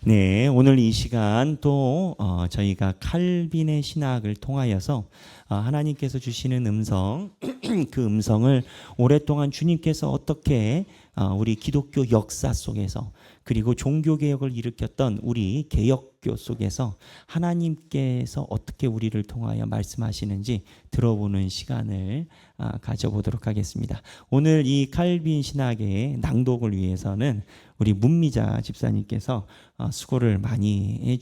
네, 오늘 이 시간 또 저희가 칼빈의 신학을 통하여서 하나님께서 주시는 음성, 그 음성을 오랫동안 주님께서 어떻게 우리 기독교 역사 속에서 그리고 종교개혁을 일으켰던 우리 개혁교 속에서 하나님께서 어떻게 우리를 통하여 말씀하시는지 들어보는 시간을 가져보도록 하겠습니다. 오늘 이 칼빈 신학의 낭독을 위해서는 우리 문미자 집사님께서 수고를 많이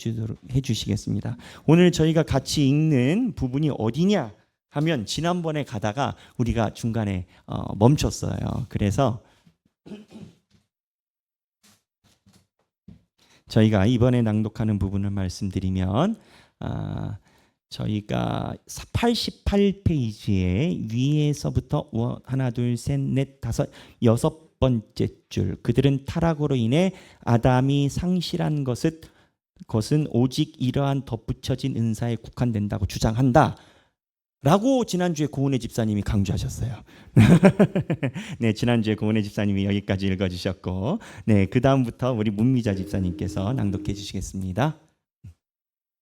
해주시겠습니다. 오늘 저희가 같이 읽는 부분이 어디냐 하면 지난번에 가다가 우리가 중간에 멈췄어요. 그래서 저희가 이번에 낭독하는 부분을 말씀드리면 저희가 88페이지에 위에서부터 하나, 둘, 셋, 넷, 다섯, 여섯 번째 줄, 그들은 타락으로 인해 아담이 상실한 것은 오직 이러한 덧붙여진 은사에 국한된다고 주장한다 라고 지난주에 고은혜 집사님이 강조하셨어요. 네, 지난주에 고은혜 집사님이 여기까지 읽어주셨고, 네, 그 다음부터 우리 문미자 집사님께서 낭독해 주시겠습니다.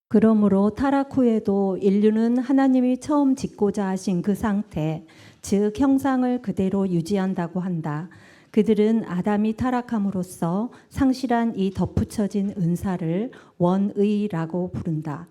그러므로 타락 후에도 인류는 하나님이 처음 짓고자 하신 그 상태, 즉 형상을 그대로 유지한다고 한다. 그들은 아담이 타락함으로써 상실한 이 덧붙여진 은사를 원의라고 부른다.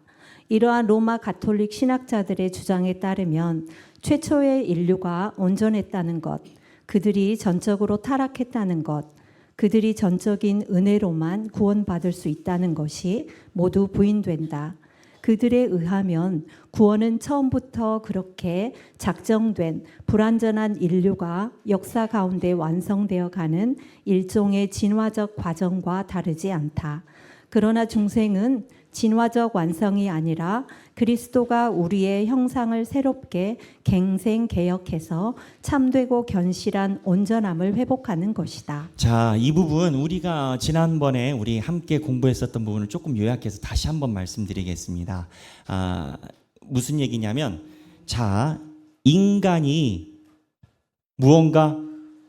이러한 로마 가톨릭 신학자들의 주장에 따르면 최초의 인류가 온전했다는 것, 그들이 전적으로 타락했다는 것, 그들이 전적인 은혜로만 구원받을 수 있다는 것이 모두 부인된다. 그들에 의하면 구원은 처음부터 그렇게 작정된 불완전한 인류가 역사 가운데 완성되어 가는 일종의 진화적 과정과 다르지 않다. 그러나 중생은 진화적 완성이 아니라 그리스도가 우리의 형상을 새롭게 갱생개혁해서 참되고 견실한 온전함을 회복하는 것이다. 자, 이 부분 우리가 지난번에 우리 함께 공부했었던 부분을 조금 요약해서 다시 한번 말씀드리겠습니다. 무슨 얘기냐면, 자, 인간이 무언가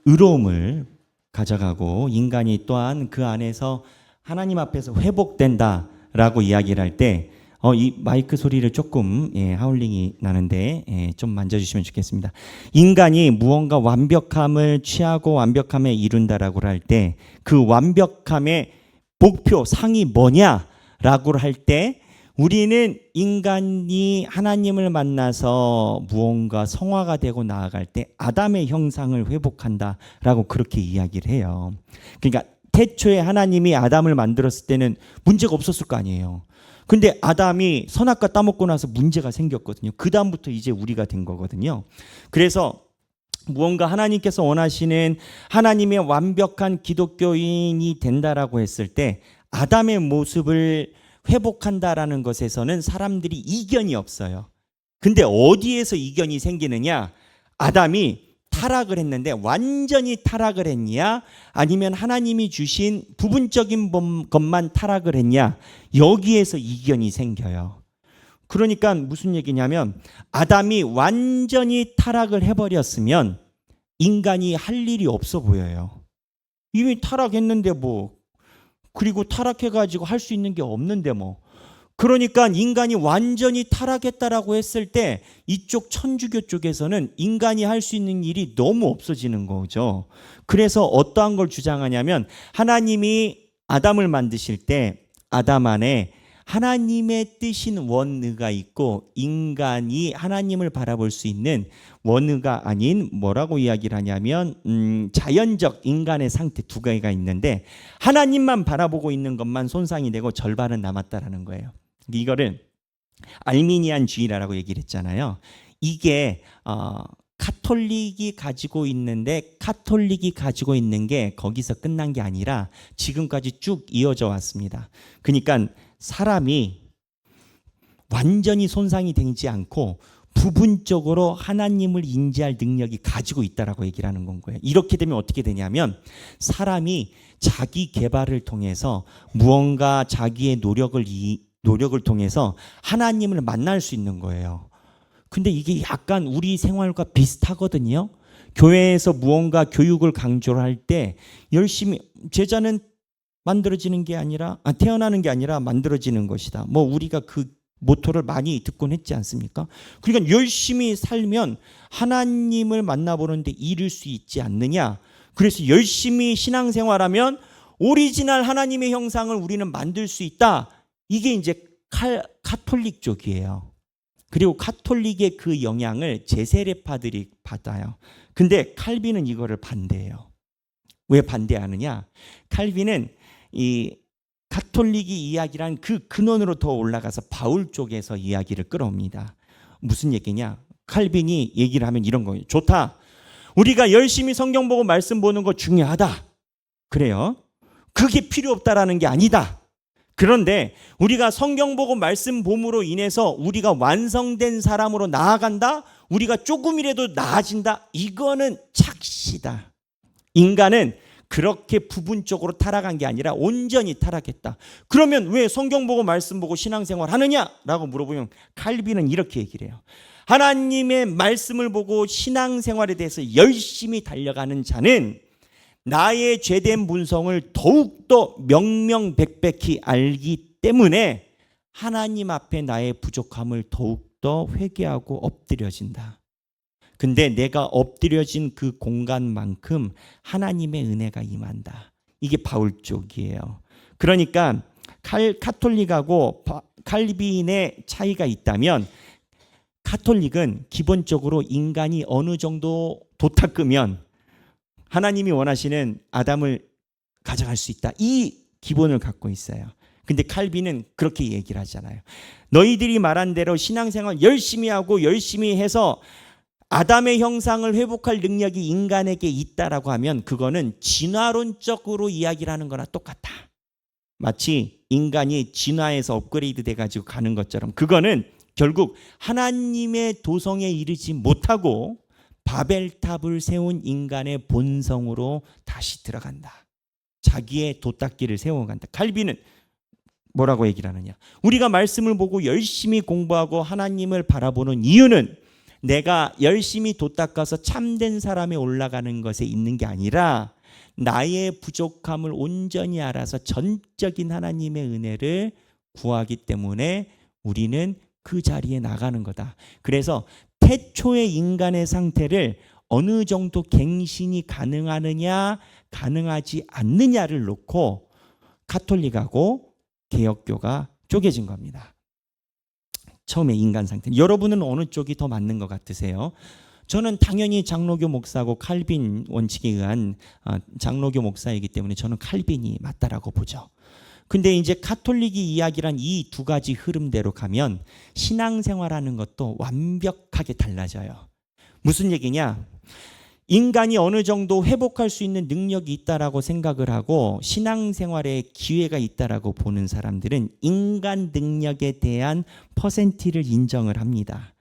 의로움을 가져가고 인간이 또한 그 안에서 하나님 앞에서 회복된다 라고 이야기를 할 때 이 마이크 소리를 조금 하울링이 나는데 좀 만져주시면 좋겠습니다. 인간이 무언가 완벽함을 취하고 완벽함에 이룬다라고 할 때 그 완벽함의 목표 상이 뭐냐라고 할 때 우리는 인간이 하나님을 만나서 무언가 성화가 되고 나아갈 때 아담의 형상을 회복한다라고 그렇게 이야기를 해요. 그러니까 태초에 하나님이 아담을 만들었을 때는 문제가 없었을 거 아니에요. 근데 아담이 선악과 따먹고 나서 문제가 생겼거든요. 그 다음부터 이제 우리가 된 거거든요. 그래서 무언가 하나님께서 원하시는 하나님의 완벽한 기독교인이 된다라고 했을 때 아담의 모습을 회복한다라는 것에서는 사람들이 이견이 없어요. 근데 어디에서 이견이 생기느냐? 아담이 타락을 했는데 완전히 타락을 했냐? 아니면 하나님이 주신 부분적인 것만 타락을 했냐? 여기에서 이견이 생겨요. 그러니까 무슨 얘기냐면 아담이 완전히 타락을 해버렸으면 인간이 할 일이 없어 보여요. 이미 타락했는데 그리고 타락해가지고 할 수 있는 게 없는데 그러니까 인간이 완전히 타락했다라고 했을 때 이쪽 천주교 쪽에서는 인간이 할 수 있는 일이 너무 없어지는 거죠. 그래서 어떠한 걸 주장하냐면 하나님이 아담을 만드실 때 아담 안에 하나님의 뜻인 원의가 있고 인간이 하나님을 바라볼 수 있는 원의가 아닌 뭐라고 이야기를 하냐면 자연적 인간의 상태 두 가지가 있는데 하나님만 바라보고 있는 것만 손상이 되고 절반은 남았다라는 거예요. 이거를 알미니안주의라고 얘기를 했잖아요. 이게 카톨릭이 가지고 있는데 카톨릭이 가지고 있는 게 거기서 끝난 게 아니라 지금까지 쭉 이어져 왔습니다. 그러니까 사람이 완전히 손상이 되지 않고 부분적으로 하나님을 인지할 능력이 가지고 있다라고 얘기를 하는 건 거예요. 이렇게 되면 어떻게 되냐면 사람이 자기 개발을 통해서 무언가 자기의 노력을 통해서 하나님을 만날 수 있는 거예요. 근데 이게 약간 우리 생활과 비슷하거든요. 교회에서 무언가 교육을 강조를 할 때 열심히 제자는 만들어지는 게 아니라 태어나는 게 아니라 만들어지는 것이다. 뭐 우리가 그 모토를 많이 듣곤 했지 않습니까? 그러니까 열심히 살면 하나님을 만나보는데 이를 수 있지 않느냐. 그래서 열심히 신앙생활하면 오리지널 하나님의 형상을 우리는 만들 수 있다. 이게 이제 카톨릭 쪽이에요. 그리고 카톨릭의 그 영향을 제세례파들이 받아요. 근데 칼빈은 이거를 반대해요. 왜 반대하느냐? 칼빈은 이 카톨릭이 이야기란 그 근원으로 더 올라가서 바울 쪽에서 이야기를 끌어옵니다. 무슨 얘기냐? 칼빈이 얘기를 하면 이런 거예요. 좋다. 우리가 열심히 성경 보고 말씀 보는 거 중요하다. 그래요. 그게 필요 없다라는 게 아니다. 그런데 우리가 성경 보고 말씀 봄으로 인해서 우리가 완성된 사람으로 나아간다. 우리가 조금이라도 나아진다. 이거는 착시다. 인간은 그렇게 부분적으로 타락한 게 아니라 온전히 타락했다. 그러면 왜 성경 보고 말씀 보고 신앙생활 하느냐라고 물어보면 칼빈은 이렇게 얘기를 해요. 하나님의 말씀을 보고 신앙생활에 대해서 열심히 달려가는 자는 나의 죄된 본성을 더욱더 명명백백히 알기 때문에 하나님 앞에 나의 부족함을 더욱더 회개하고 엎드려진다. 근데 내가 엎드려진 그 공간만큼 하나님의 은혜가 임한다. 이게 바울 쪽이에요. 그러니까 카톨릭하고 칼빈의 차이가 있다면 카톨릭은 기본적으로 인간이 어느 정도 도닦으면 하나님이 원하시는 아담을 가져갈 수 있다. 이 기본을 갖고 있어요. 근데 칼빈은 그렇게 얘기를 하잖아요. 너희들이 말한 대로 신앙생활 열심히 하고 열심히 해서 아담의 형상을 회복할 능력이 인간에게 있다라고 하면 그거는 진화론적으로 이야기를 하는 거나 똑같다. 마치 인간이 진화해서 업그레이드 돼가지고 가는 것처럼 그거는 결국 하나님의 도성에 이르지 못하고 바벨탑을 세운 인간의 본성으로 다시 들어간다. 자기의 도닦기를 세워간다. 칼빈은 뭐라고 얘기를 하느냐? 우리가 말씀을 보고 열심히 공부하고 하나님을 바라보는 이유는 내가 열심히 도닦아서 참된 사람에 올라가는 것에 있는 게 아니라 나의 부족함을 온전히 알아서 전적인 하나님의 은혜를 구하기 때문에 우리는 그 자리에 나가는 거다. 그래서 태초의 인간의 상태를 어느 정도 갱신이 가능하느냐 가능하지 않느냐를 놓고 카톨릭하고 개혁교가 쪼개진 겁니다. 처음에 인간 상태. 여러분은 어느 쪽이 더 맞는 것 같으세요? 저는 당연히 장로교 목사고 칼빈 원칙에 의한 장로교 목사이기 때문에 저는 칼빈이 맞다라고 보죠. 근데 이제 카톨릭이 이야기란 이 두 가지 흐름대로 가면 신앙생활하는 것도 완벽하게 달라져요. 무슨 얘기냐? 인간이 어느 정도 회복할 수 있는 능력이 있다라고 생각을 하고 신앙생활에 기회가 있다라고 보는 사람들은 인간 능력에 대한 퍼센티를 인정을 합니다.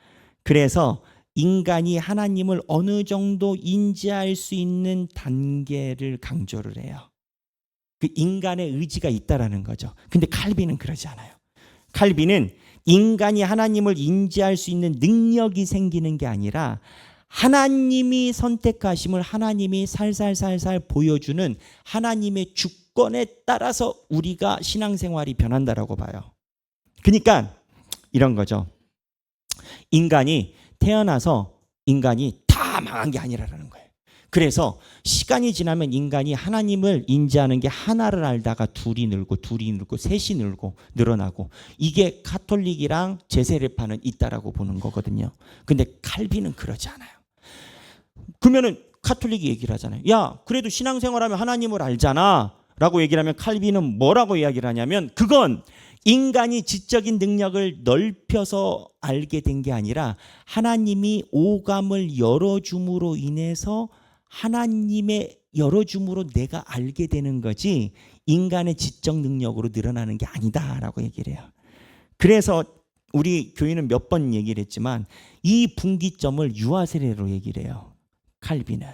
그래서 인간이 하나님을 어느 정도 인지할 수 있는 단계를 강조를 해요. 그 인간의 의지가 있다라는 거죠. 근데 칼빈은 그러지 않아요. 칼빈은 인간이 하나님을 인지할 수 있는 능력이 생기는 게 아니라 하나님이 선택하심을 하나님이 살살살살 보여주는 하나님의 주권에 따라서 우리가 신앙생활이 변한다라고 봐요. 그러니까 이런 거죠. 인간이 태어나서 인간이 다 망한 게 아니라는 거예요. 그래서 시간이 지나면 인간이 하나님을 인지하는 게 하나를 알다가 둘이 늘고 셋이 늘어나고 이게 카톨릭이랑 제세례파는 있다라고 보는 거거든요. 근데 칼빈은 그러지 않아요. 그러면은 카톨릭이 얘기를 하잖아요. 야, 그래도 신앙생활하면 하나님을 알잖아 라고 얘기를 하면 칼빈은 뭐라고 이야기를 하냐면 그건 인간이 지적인 능력을 넓혀서 알게 된 게 아니라 하나님이 오감을 열어줌으로 인해서 하나님의 열어줌으로 내가 알게 되는 거지 인간의 지적 능력으로 늘어나는 게 아니다라고 얘기를 해요. 그래서 우리 교회는 몇 번 얘기를 했지만 이 분기점을 유아세례로 얘기를 해요. 칼빈은.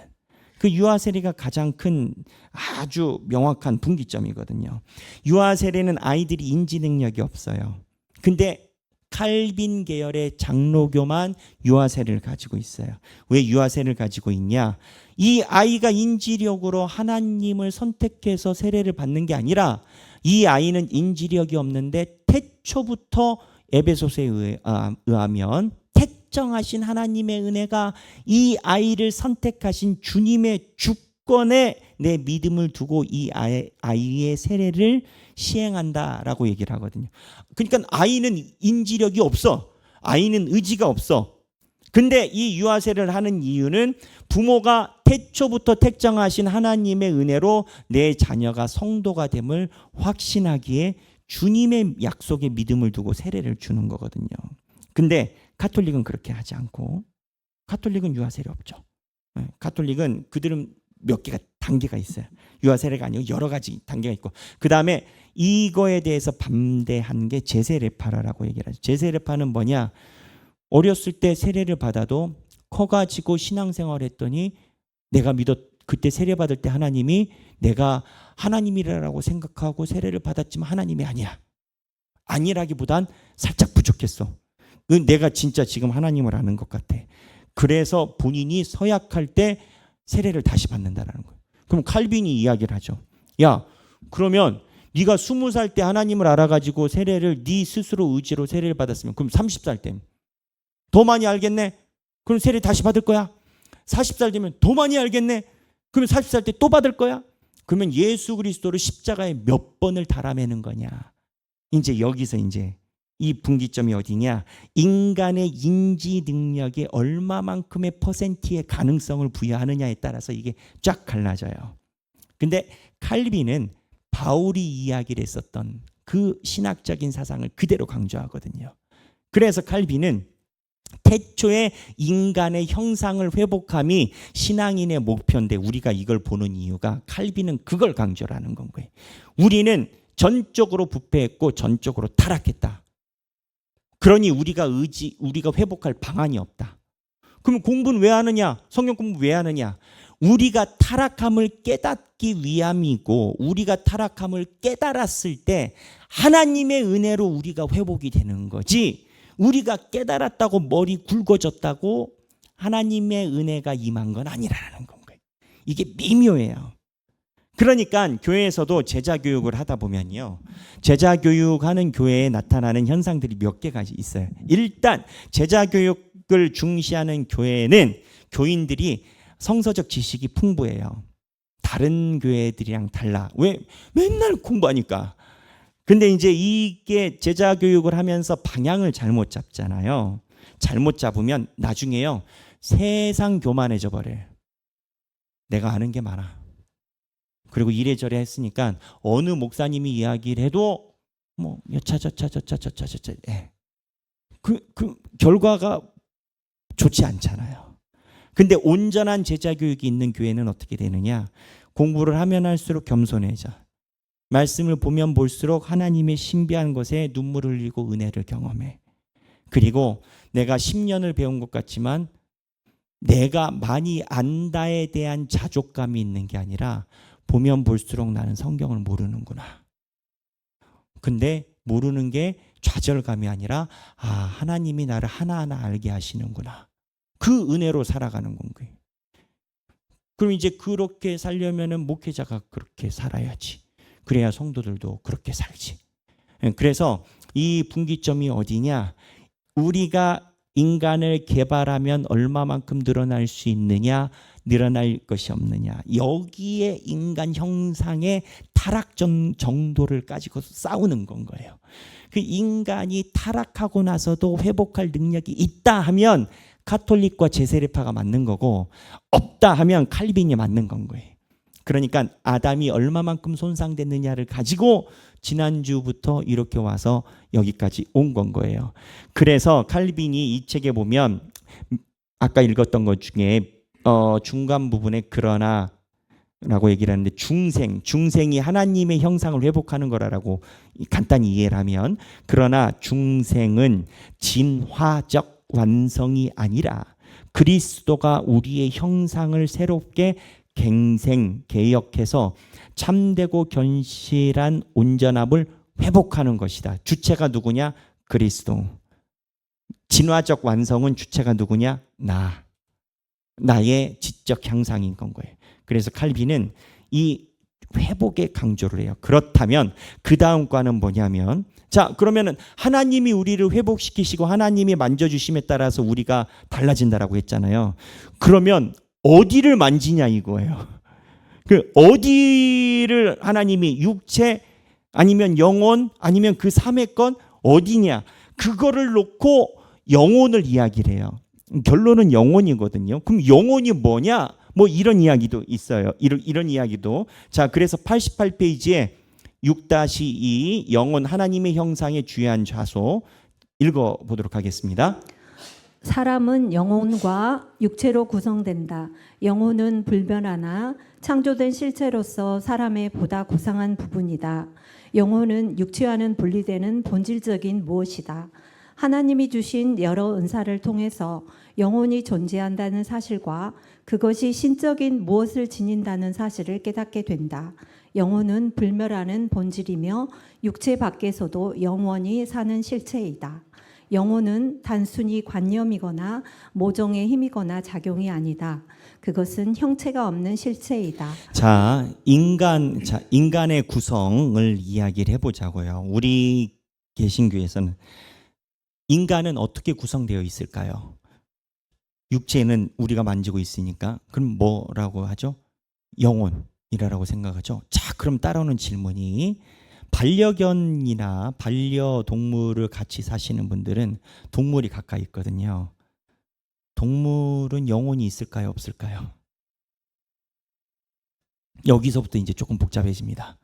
그 유아세례가 가장 큰 아주 명확한 분기점이거든요. 유아세례는 아이들이 인지 능력이 없어요. 근데 칼빈 계열의 장로교만 유아세례를 가지고 있어요. 왜 유아세례를 가지고 있냐? 이 아이가 인지력으로 하나님을 선택해서 세례를 받는 게 아니라 이 아이는 인지력이 없는데 태초부터 에베소서에 의하면 택정하신 하나님의 은혜가 이 아이를 선택하신 주님의 주권에 내 믿음을 두고 이 아이의 세례를 시행한다라고 얘기를 하거든요. 그러니까 아이는 인지력이 없어. 아이는 의지가 없어. 근데 이 유아세를 하는 이유는 부모가 태초부터 택정하신 하나님의 은혜로 내 자녀가 성도가 됨을 확신하기에 주님의 약속에 믿음을 두고 세례를 주는 거거든요. 근데 가톨릭은 그렇게 하지 않고, 가톨릭은 유아세례 없죠. 가톨릭은 그들은 몇 개가 단계가 있어요. 유아세례가 아니고 여러 가지 단계가 있고, 그 다음에 이거에 대해서 반대한 게 제세례파라고 얘기를 하죠. 제세례파는 뭐냐? 어렸을 때 세례를 받아도 커가지고 신앙생활을 했더니 내가 그때 세례 받을 때 하나님이 내가 하나님이라고 생각하고 세례를 받았지만 하나님이 아니야. 아니라기보단 살짝 부족했어. 내가 진짜 지금 하나님을 아는 것 같아. 그래서 본인이 서약할 때 세례를 다시 받는다라는 거예요. 그럼 칼빈이 이야기를 하죠. 야, 그러면 네가 20살 때 하나님을 알아가지고 세례를 네 스스로 의지로 세례를 받았으면 그럼 30살 때 더 많이 알겠네. 그럼 세례 다시 받을 거야. 40살 되면 더 많이 알겠네. 그러면 40살 때 또 받을 거야. 그러면 예수 그리스도를 십자가에 몇 번을 달아매는 거냐. 이제 여기서 이제 이 분기점이 어디냐. 인간의 인지 능력에 얼마만큼의 퍼센트의 가능성을 부여하느냐에 따라서 이게 쫙 갈라져요. 근데 칼빈은 바울이 이야기를 했었던 그 신학적인 사상을 그대로 강조하거든요. 그래서 칼빈은 태초에 인간의 형상을 회복함이 신앙인의 목표인데 우리가 이걸 보는 이유가 칼빈은 그걸 강조를 하는 건 거예요. 우리는 전적으로 부패했고 전적으로 타락했다. 그러니 우리가 회복할 방안이 없다. 그럼 공부는 왜 하느냐? 성경 공부 왜 하느냐? 우리가 타락함을 깨닫기 위함이고 우리가 타락함을 깨달았을 때 하나님의 은혜로 우리가 회복이 되는 거지, 우리가 깨달았다고 머리 굵어졌다고 하나님의 은혜가 임한 건 아니라는 거예요. 이게 미묘해요. 그러니까 교회에서도 제자 교육을 하다 보면요, 제자 교육하는 교회에 나타나는 현상들이 몇 개가 있어요. 일단 제자 교육을 중시하는 교회는 교인들이 성서적 지식이 풍부해요. 다른 교회들이랑 달라. 왜? 맨날 공부하니까. 근데 이제 이게 제자 교육을 하면서 방향을 잘못 잡잖아요. 잘못 잡으면 나중에요, 세상 교만해져 버려요. 내가 아는 게 많아. 그리고 이래저래 했으니까 어느 목사님이 이야기를 해도 뭐 여차저차 그 결과가 좋지 않잖아요. 근데 온전한 제자 교육이 있는 교회는 어떻게 되느냐? 공부를 하면 할수록 겸손해져. 말씀을 보면 볼수록 하나님의 신비한 것에 눈물을 흘리고 은혜를 경험해. 그리고 내가 10년을 배운 것 같지만 내가 많이 안다에 대한 자족감이 있는 게 아니라 보면 볼수록 나는 성경을 모르는구나. 근데 모르는 게 좌절감이 아니라 하나님이 나를 하나하나 알게 하시는구나. 그 은혜로 살아가는 건 거예요. 그럼 이제 그렇게 살려면은 목회자가 그렇게 살아야지. 그래야 성도들도 그렇게 살지. 그래서 이 분기점이 어디냐? 우리가 인간을 개발하면 얼마만큼 늘어날 수 있느냐, 늘어날 것이 없느냐. 여기에 인간 형상의 타락 정도를 가지고 싸우는 건 거예요. 그 인간이 타락하고 나서도 회복할 능력이 있다 하면 가톨릭과 제세례파가 맞는 거고, 없다 하면 칼빈이 맞는 건 거예요. 그러니까 아담이 얼마만큼 손상됐느냐를 가지고 지난주부터 이렇게 와서 여기까지 온 건 거예요. 그래서 칼빈이 이 책에 보면 아까 읽었던 것 중에 중간 부분에 그러나 라고 얘기를 하는데, 중생이 하나님의 형상을 회복하는 거라고 간단히 이해를 하면, 그러나 중생은 진화적 완성이 아니라 그리스도가 우리의 형상을 새롭게 개혁해서 참되고 견실한 온전함을 회복하는 것이다. 주체가 누구냐? 그리스도. 진화적 완성은 주체가 누구냐? 나의 지적 향상인 건 거예요. 그래서 칼빈은 이 회복에 강조를 해요. 그렇다면 그 다음 과는 뭐냐면, 자, 그러면은 하나님이 우리를 회복시키시고 하나님이 만져주심에 따라서 우리가 달라진다라고 했잖아요. 그러면 어디를 만지냐 이거예요. 그 어디를 하나님이 육체 아니면 영혼 아니면 그 삼위권 어디냐, 그거를 놓고 영혼을 이야기를 해요. 결론은 영혼이거든요. 그럼 영혼이 뭐냐? 뭐 이런 이야기도 있어요. 이런 이야기도. 자, 그래서 88페이지에 6-2 영혼 하나님의 형상의 주요한 좌소 읽어보도록 하겠습니다. 사람은 영혼과 육체로 구성된다. 영혼은 불변하나 창조된 실체로서 사람의 보다 고상한 부분이다. 영혼은 육체와는 분리되는 본질적인 무엇이다. 하나님이 주신 여러 은사를 통해서 영혼이 존재한다는 사실과 그것이 신적인 무엇을 지닌다는 사실을 깨닫게 된다. 영혼은 불멸하는 본질이며 육체 밖에서도 영원히 사는 실체이다. 영혼은 단순히 관념이거나 모종의 힘이거나 작용이 아니다. 그것은 형체가 없는 실체이다. 자, 인간의 구성을 이야기를 해보자고요. 우리 개신교에서는 인간은 어떻게 구성되어 있을까요? 육체는 우리가 만지고 있으니까 그럼 뭐라고 하죠? 영혼이라고 생각하죠. 자, 그럼 따라오는 질문이, 반려견이나 반려동물을 같이 사시는 분들은 동물이 가까이 있거든요. 동물은 영혼이 있을까요? 없을까요? 여기서부터 이제 조금 복잡해집니다.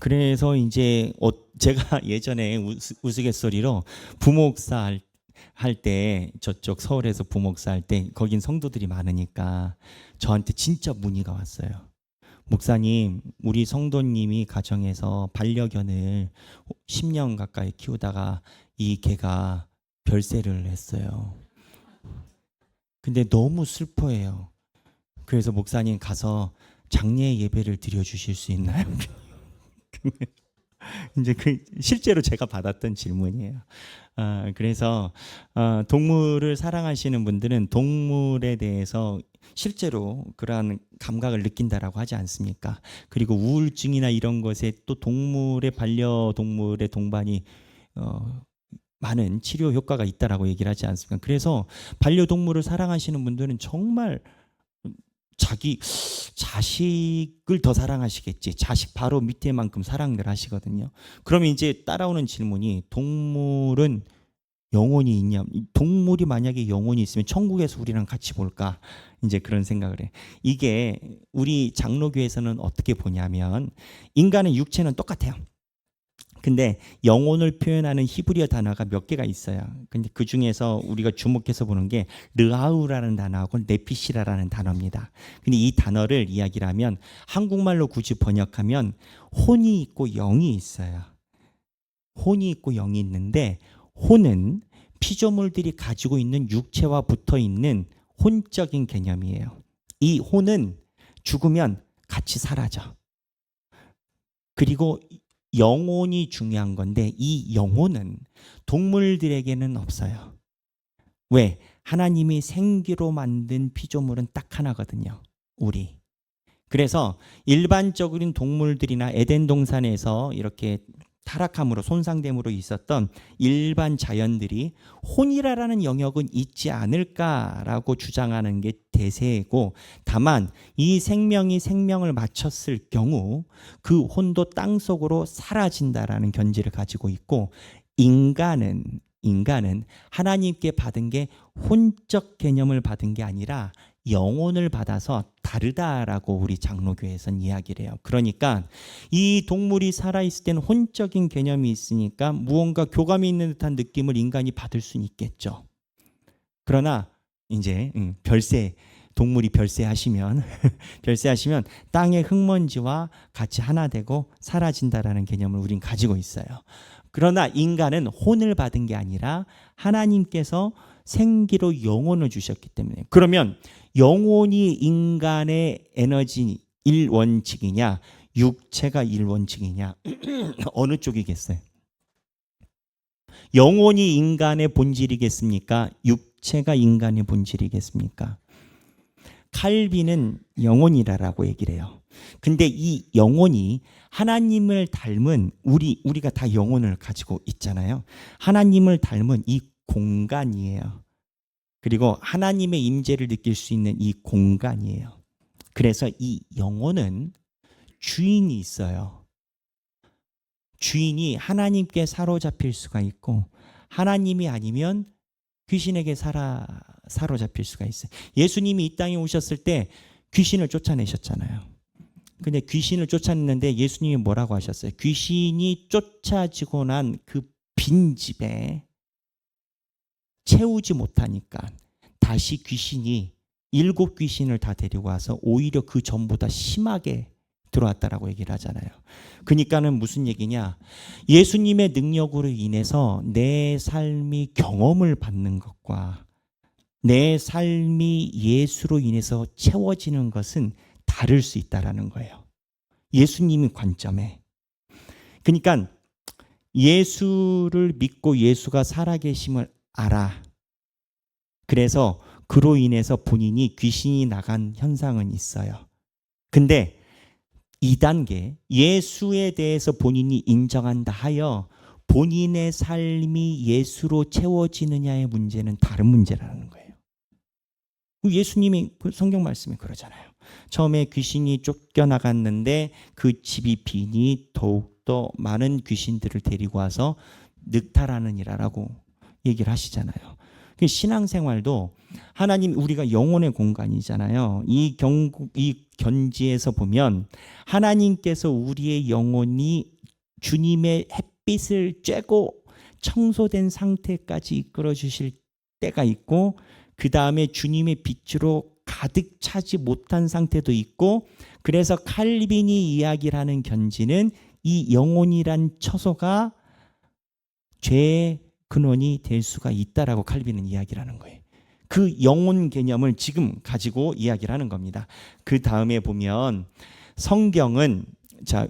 그래서 이제 제가 예전에 우스갯소리로 부목사 할 때, 저쪽 서울에서 부목사 할 때 거긴 성도들이 많으니까 저한테 진짜 문의가 왔어요. 목사님, 우리 성도님이 가정에서 반려견을 10년 가까이 키우다가 이 개가 별세를 했어요. 근데 너무 슬퍼해요. 그래서 목사님 가서 장례 예배를 드려주실 수 있나요? 이제 실제로 제가 받았던 질문이에요. 그래서 동물을 사랑하시는 분들은 동물에 대해서 실제로 그러한 감각을 느낀다라고 하지 않습니까? 그리고 우울증이나 이런 것에 또 반려동물의 동반이 많은 치료 효과가 있다라고 얘기를 하지 않습니까? 그래서 반려동물을 사랑하시는 분들은 정말 자기 자식을 더 사랑하시겠지. 자식 바로 밑에만큼 사랑을 하시거든요. 그러면 이제 따라오는 질문이, 동물은 영혼이 있냐? 동물이 만약에 영혼이 있으면 천국에서 우리랑 같이 볼까? 이제 그런 생각을 해. 이게 우리 장로교에서는 어떻게 보냐면, 인간의 육체는 똑같아요. 근데 영혼을 표현하는 히브리어 단어가 몇 개가 있어요. 근데 그 중에서 우리가 주목해서 보는 게 르아우라는 단어하고 네피시라라는 단어입니다. 근데 이 단어를 이야기를 하면 한국말로 굳이 번역하면 혼이 있고 영이 있어요. 혼이 있고 영이 있는데, 혼은 피조물들이 가지고 있는 육체와 붙어 있는 혼적인 개념이에요. 이 혼은 죽으면 같이 사라져. 그리고 영혼이 중요한 건데, 이 영혼은 동물들에게는 없어요. 왜? 하나님이 생기로 만든 피조물은 딱 하나거든요. 우리. 그래서 일반적인 동물들이나 에덴 동산에서 이렇게 타락함으로 손상됨으로 있었던 일반 자연들이 혼이라는 영역은 있지 않을까라고 주장하는 게 대세고, 다만 이 생명이 생명을 마쳤을 경우 그 혼도 땅속으로 사라진다라는 견지를 가지고 있고, 인간은 하나님께 받은 게 혼적 개념을 받은 게 아니라 영혼을 받아서 다르다라고 우리 장로교에서는 이야기를 해요. 그러니까 이 동물이 살아있을 때는 혼적인 개념이 있으니까 무언가 교감이 있는 듯한 느낌을 인간이 받을 수는 있겠죠. 그러나 이제 동물이 별세하시면 땅의 흙먼지와 같이 하나 되고 사라진다라는 개념을 우린 가지고 있어요. 그러나 인간은 혼을 받은 게 아니라 하나님께서 생기로 영혼을 주셨기 때문에, 그러면 영혼이 인간의 에너지 1원칙이냐, 육체가 1원칙이냐, 어느 쪽이겠어요? 영혼이 인간의 본질이겠습니까? 육체가 인간의 본질이겠습니까? 칼빈은 영혼이라고 얘기를 해요. 근데 이 영혼이 하나님을 닮은 우리가 다 영혼을 가지고 있잖아요. 하나님을 닮은 이 공간이에요. 그리고 하나님의 임재를 느낄 수 있는 이 공간이에요. 그래서 이 영혼은 주인이 있어요. 주인이 하나님께 사로잡힐 수가 있고 하나님이 아니면 귀신에게 사로잡힐 수가 있어요. 예수님이 이 땅에 오셨을 때 귀신을 쫓아내셨잖아요. 근데 귀신을 쫓아냈는데 예수님이 뭐라고 하셨어요? 귀신이 쫓아지고 난 그 빈집에 채우지 못하니까 다시 귀신이 7 귀신을 다 데리고 와서 오히려 그 전보다 심하게 들어왔다라고 얘기를 하잖아요. 그러니까는 무슨 얘기냐? 예수님의 능력으로 인해서 내 삶이 경험을 받는 것과 내 삶이 예수로 인해서 채워지는 것은 다를 수 있다라는 거예요. 예수님의 관점에. 그러니까 예수를 믿고 예수가 살아계심을 알아. 그래서 그로 인해서 본인이 귀신이 나간 현상은 있어요. 근데 2단계 예수에 대해서 본인이 인정한다 하여 본인의 삶이 예수로 채워지느냐의 문제는 다른 문제라는 거예요. 예수님이 성경 말씀에 그러잖아요. 처음에 귀신이 쫓겨나갔는데 그 집이 비니 더욱더 많은 귀신들을 데리고 와서 늑탈하느니라라고 얘기를 하시잖아요. 신앙생활도 하나님 우리가 영혼의 공간이잖아요. 이 견지에서 보면 하나님께서 우리의 영혼이 주님의 햇빛을 쬐고 청소된 상태까지 이끌어 주실 때가 있고 그 다음에 주님의 빛으로 가득 차지 못한 상태도 있고 그래서 칼빈이 이야기를 하는 견지는 이 영혼이란 처소가 죄의 근원이 될 수가 있다라고 칼빈은 이야기를 하는 거예요. 그 영혼 개념을 지금 가지고 이야기를 하는 겁니다. 그 다음에 보면 성경은 자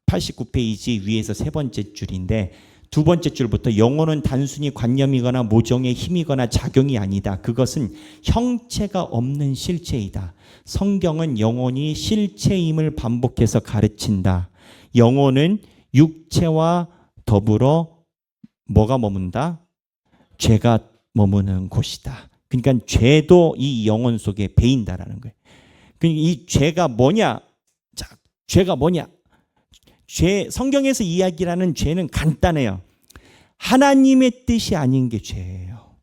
89페이지 위에서 3번째 줄인데 2번째 줄부터 영혼은 단순히 관념이거나 모종의 힘이거나 작용이 아니다. 그것은 형체가 없는 실체이다. 성경은 영혼이 실체임을 반복해서 가르친다. 영혼은 육체와 더불어 뭐가 머문다? 죄가 머무는 곳이다. 그러니까 죄도 이 영혼 속에 배인다라는 거예요. 그러니까 이 죄가 뭐냐? 자, 죄가 뭐냐? 성경에서 이야기하는 죄는 간단해요. 하나님의 뜻이 아닌 게 죄예요.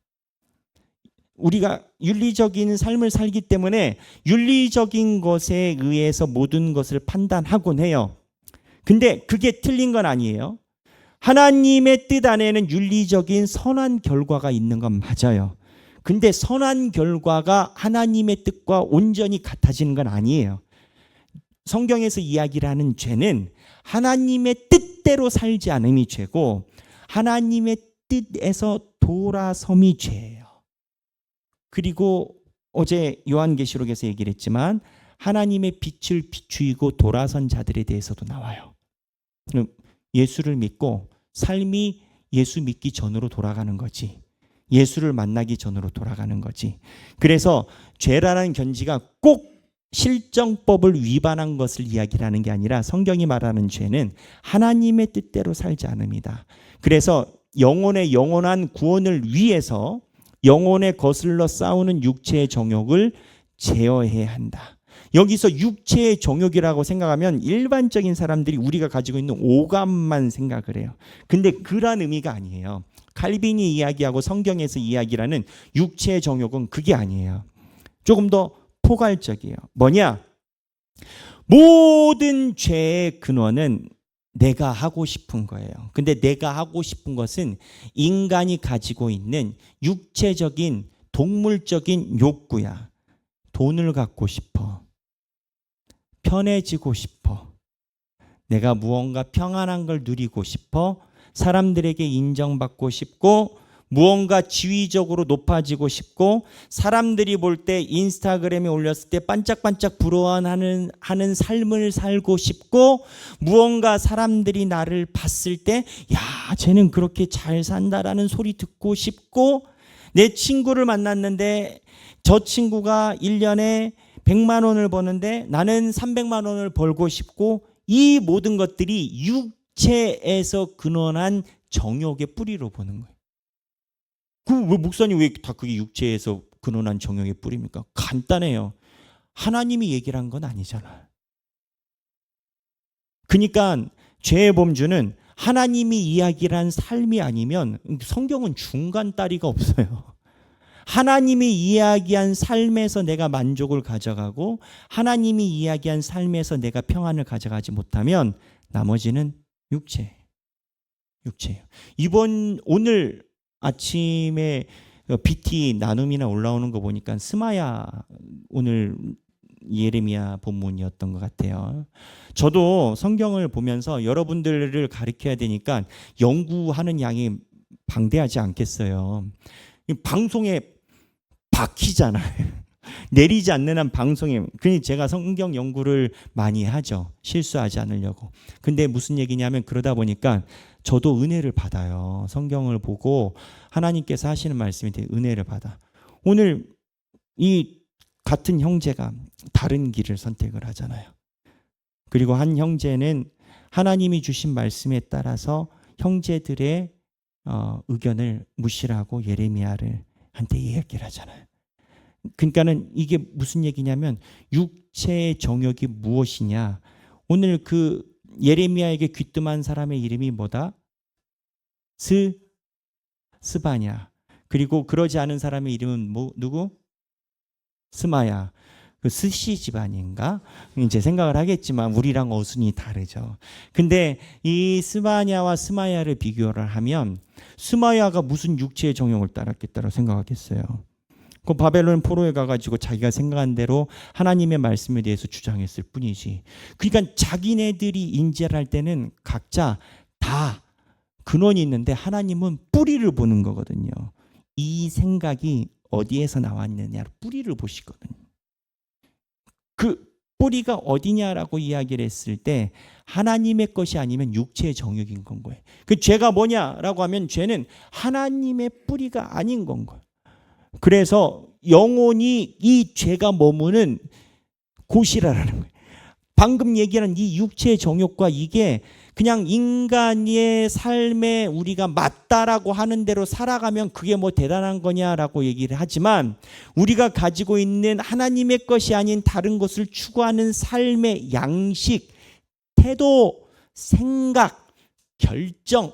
우리가 윤리적인 삶을 살기 때문에 윤리적인 것에 의해서 모든 것을 판단하곤 해요. 근데 그게 틀린 건 아니에요. 하나님의 뜻 안에는 윤리적인 선한 결과가 있는 건 맞아요. 근데 선한 결과가 하나님의 뜻과 온전히 같아지는 건 아니에요. 성경에서 이야기를 하는 죄는 하나님의 뜻대로 살지 않음이 죄고 하나님의 뜻에서 돌아섬이 죄예요. 그리고 어제 요한계시록에서 얘기를 했지만 하나님의 빛을 비추이고 돌아선 자들에 대해서도 나와요. 예수를 믿고 삶이 예수 믿기 전으로 돌아가는 거지. 예수를 만나기 전으로 돌아가는 거지. 그래서 죄라는 견지가 꼭 실정법을 위반한 것을 이야기하는 게 아니라 성경이 말하는 죄는 하나님의 뜻대로 살지 않습니다. 그래서 영혼의 영원한 구원을 위해서 영혼에 거슬러 싸우는 육체의 정욕을 제어해야 한다. 여기서 육체의 정욕이라고 생각하면 일반적인 사람들이 우리가 가지고 있는 오감만 생각을 해요. 근데 그런 의미가 아니에요. 칼빈이 이야기하고 성경에서 이야기하는 육체의 정욕은 그게 아니에요. 조금 더 포괄적이에요. 뭐냐? 모든 죄의 근원은 내가 하고 싶은 거예요. 근데 내가 하고 싶은 것은 인간이 가지고 있는 육체적인 동물적인 욕구야. 돈을 갖고 싶어. 편해지고 싶어. 내가 무언가 평안한 걸 누리고 싶어. 사람들에게 인정받고 싶고 무언가 지위적으로 높아지고 싶고 사람들이 볼 때 인스타그램에 올렸을 때 반짝반짝 부러워하는 삶을 살고 싶고 무언가 사람들이 나를 봤을 때 야, 쟤는 그렇게 잘 산다라는 소리 듣고 싶고 내 친구를 만났는데 저 친구가 1년에 100만 원을 버는데 나는 300만 원을 벌고 싶고, 이 모든 것들이 육체에서 근원한 정욕의 뿌리로 보는 거예요. 왜 목사님 왜 다 그게 육체에서 근원한 정욕의 뿌리입니까? 간단해요. 하나님이 얘기를 한 건 아니잖아. 그러니까 죄의 범주는 하나님이 이야기를 한 삶이 아니면, 성경은 중간 다리가 없어요. 하나님이 이야기한 삶에서 내가 만족을 가져가고 하나님이 이야기한 삶에서 내가 평안을 가져가지 못하면 나머지는 육체예요. 오늘 아침에 BT 나눔이나 올라오는 거 보니까 스마야 오늘 예레미야 본문이었던 것 같아요. 저도 성경을 보면서 여러분들을 가르쳐야 되니까 연구하는 양이 방대하지 않겠어요. 방송에 박히잖아요. 내리지 않는 한 방송에. 그러니 제가 성경 연구를 많이 하죠. 실수하지 않으려고. 근데 무슨 얘기냐면, 그러다 보니까 저도 은혜를 받아요. 성경을 보고 하나님께서 하시는 말씀이 되게 은혜를 받아. 오늘 이 같은 형제가 다른 길을 선택을 하잖아요. 그리고 한 형제는 하나님이 주신 말씀에 따라서 형제들의 의견을 무시를 하고 예레미야를 한테 이야기를 하잖아요. 그러니까는 이게 무슨 얘기냐면, 육체의 정욕이 무엇이냐. 오늘 그 예레미야에게 귀뜸한 사람의 이름이 뭐다? 스바냐. 그리고 그러지 않은 사람의 이름은 누구? 스마야. 그 스시 집안인가? 이제 생각을 하겠지만 우리랑 어순이 다르죠. 근데 이 스바냐와 스마야를 비교를 하면, 스마야가 무슨 육체의 정욕을 따랐겠다고 생각하겠어요. 그 바벨론 포로에 가가지고 자기가 생각한 대로 하나님의 말씀에 대해서 주장했을 뿐이지. 그러니까 자기네들이 인지를 할 때는 각자 다 근원이 있는데 하나님은 뿌리를 보는 거거든요. 이 생각이 어디에서 나왔느냐를 뿌리를 보시거든요. 그 뿌리가 어디냐라고 이야기를 했을 때 하나님의 것이 아니면 육체의 정욕인 건 거예요. 그 죄가 뭐냐라고 하면 죄는 하나님의 뿌리가 아닌 건 거예요. 그래서 영혼이 이 죄가 머무는 곳이라는 거예요. 방금 얘기하는 이 육체의 정욕과 이게 그냥 인간의 삶에 우리가 맞다라고 하는 대로 살아가면 그게 뭐 대단한 거냐라고 얘기를 하지만, 우리가 가지고 있는 하나님의 것이 아닌 다른 것을 추구하는 삶의 양식, 태도, 생각, 결정,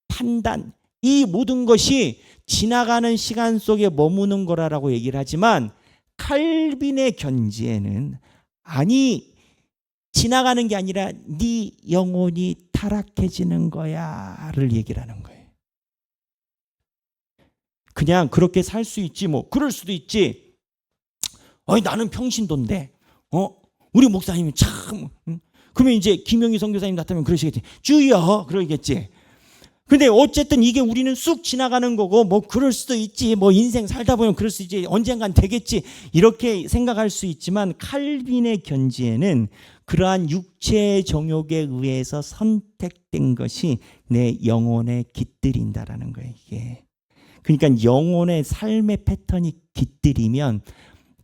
판단, 이 모든 것이 지나가는 시간 속에 머무는 거라고 얘기를 하지만, 칼빈의 견지에는 아니, 지나가는 게 아니라 네 영혼이 타락해지는 거야를 얘기를 하는 거예요. 그냥 그렇게 살 수 있지, 뭐 그럴 수도 있지. 나는 평신도인데 우리 목사님이 참 그러면 이제 김영희 선교사님 나타나면 그러시겠지. 주여 그러겠지. 근데 어쨌든 이게 우리는 쑥 지나가는 거고, 뭐 그럴 수도 있지, 뭐 인생 살다 보면 그럴 수 있지, 언젠간 되겠지, 이렇게 생각할 수 있지만, 칼빈의 견지에는 그러한 육체의 정욕에 의해서 선택된 것이 내 영혼에 깃들인다라는 거예요. 이게 그러니까 영혼의 삶의 패턴이 깃들이면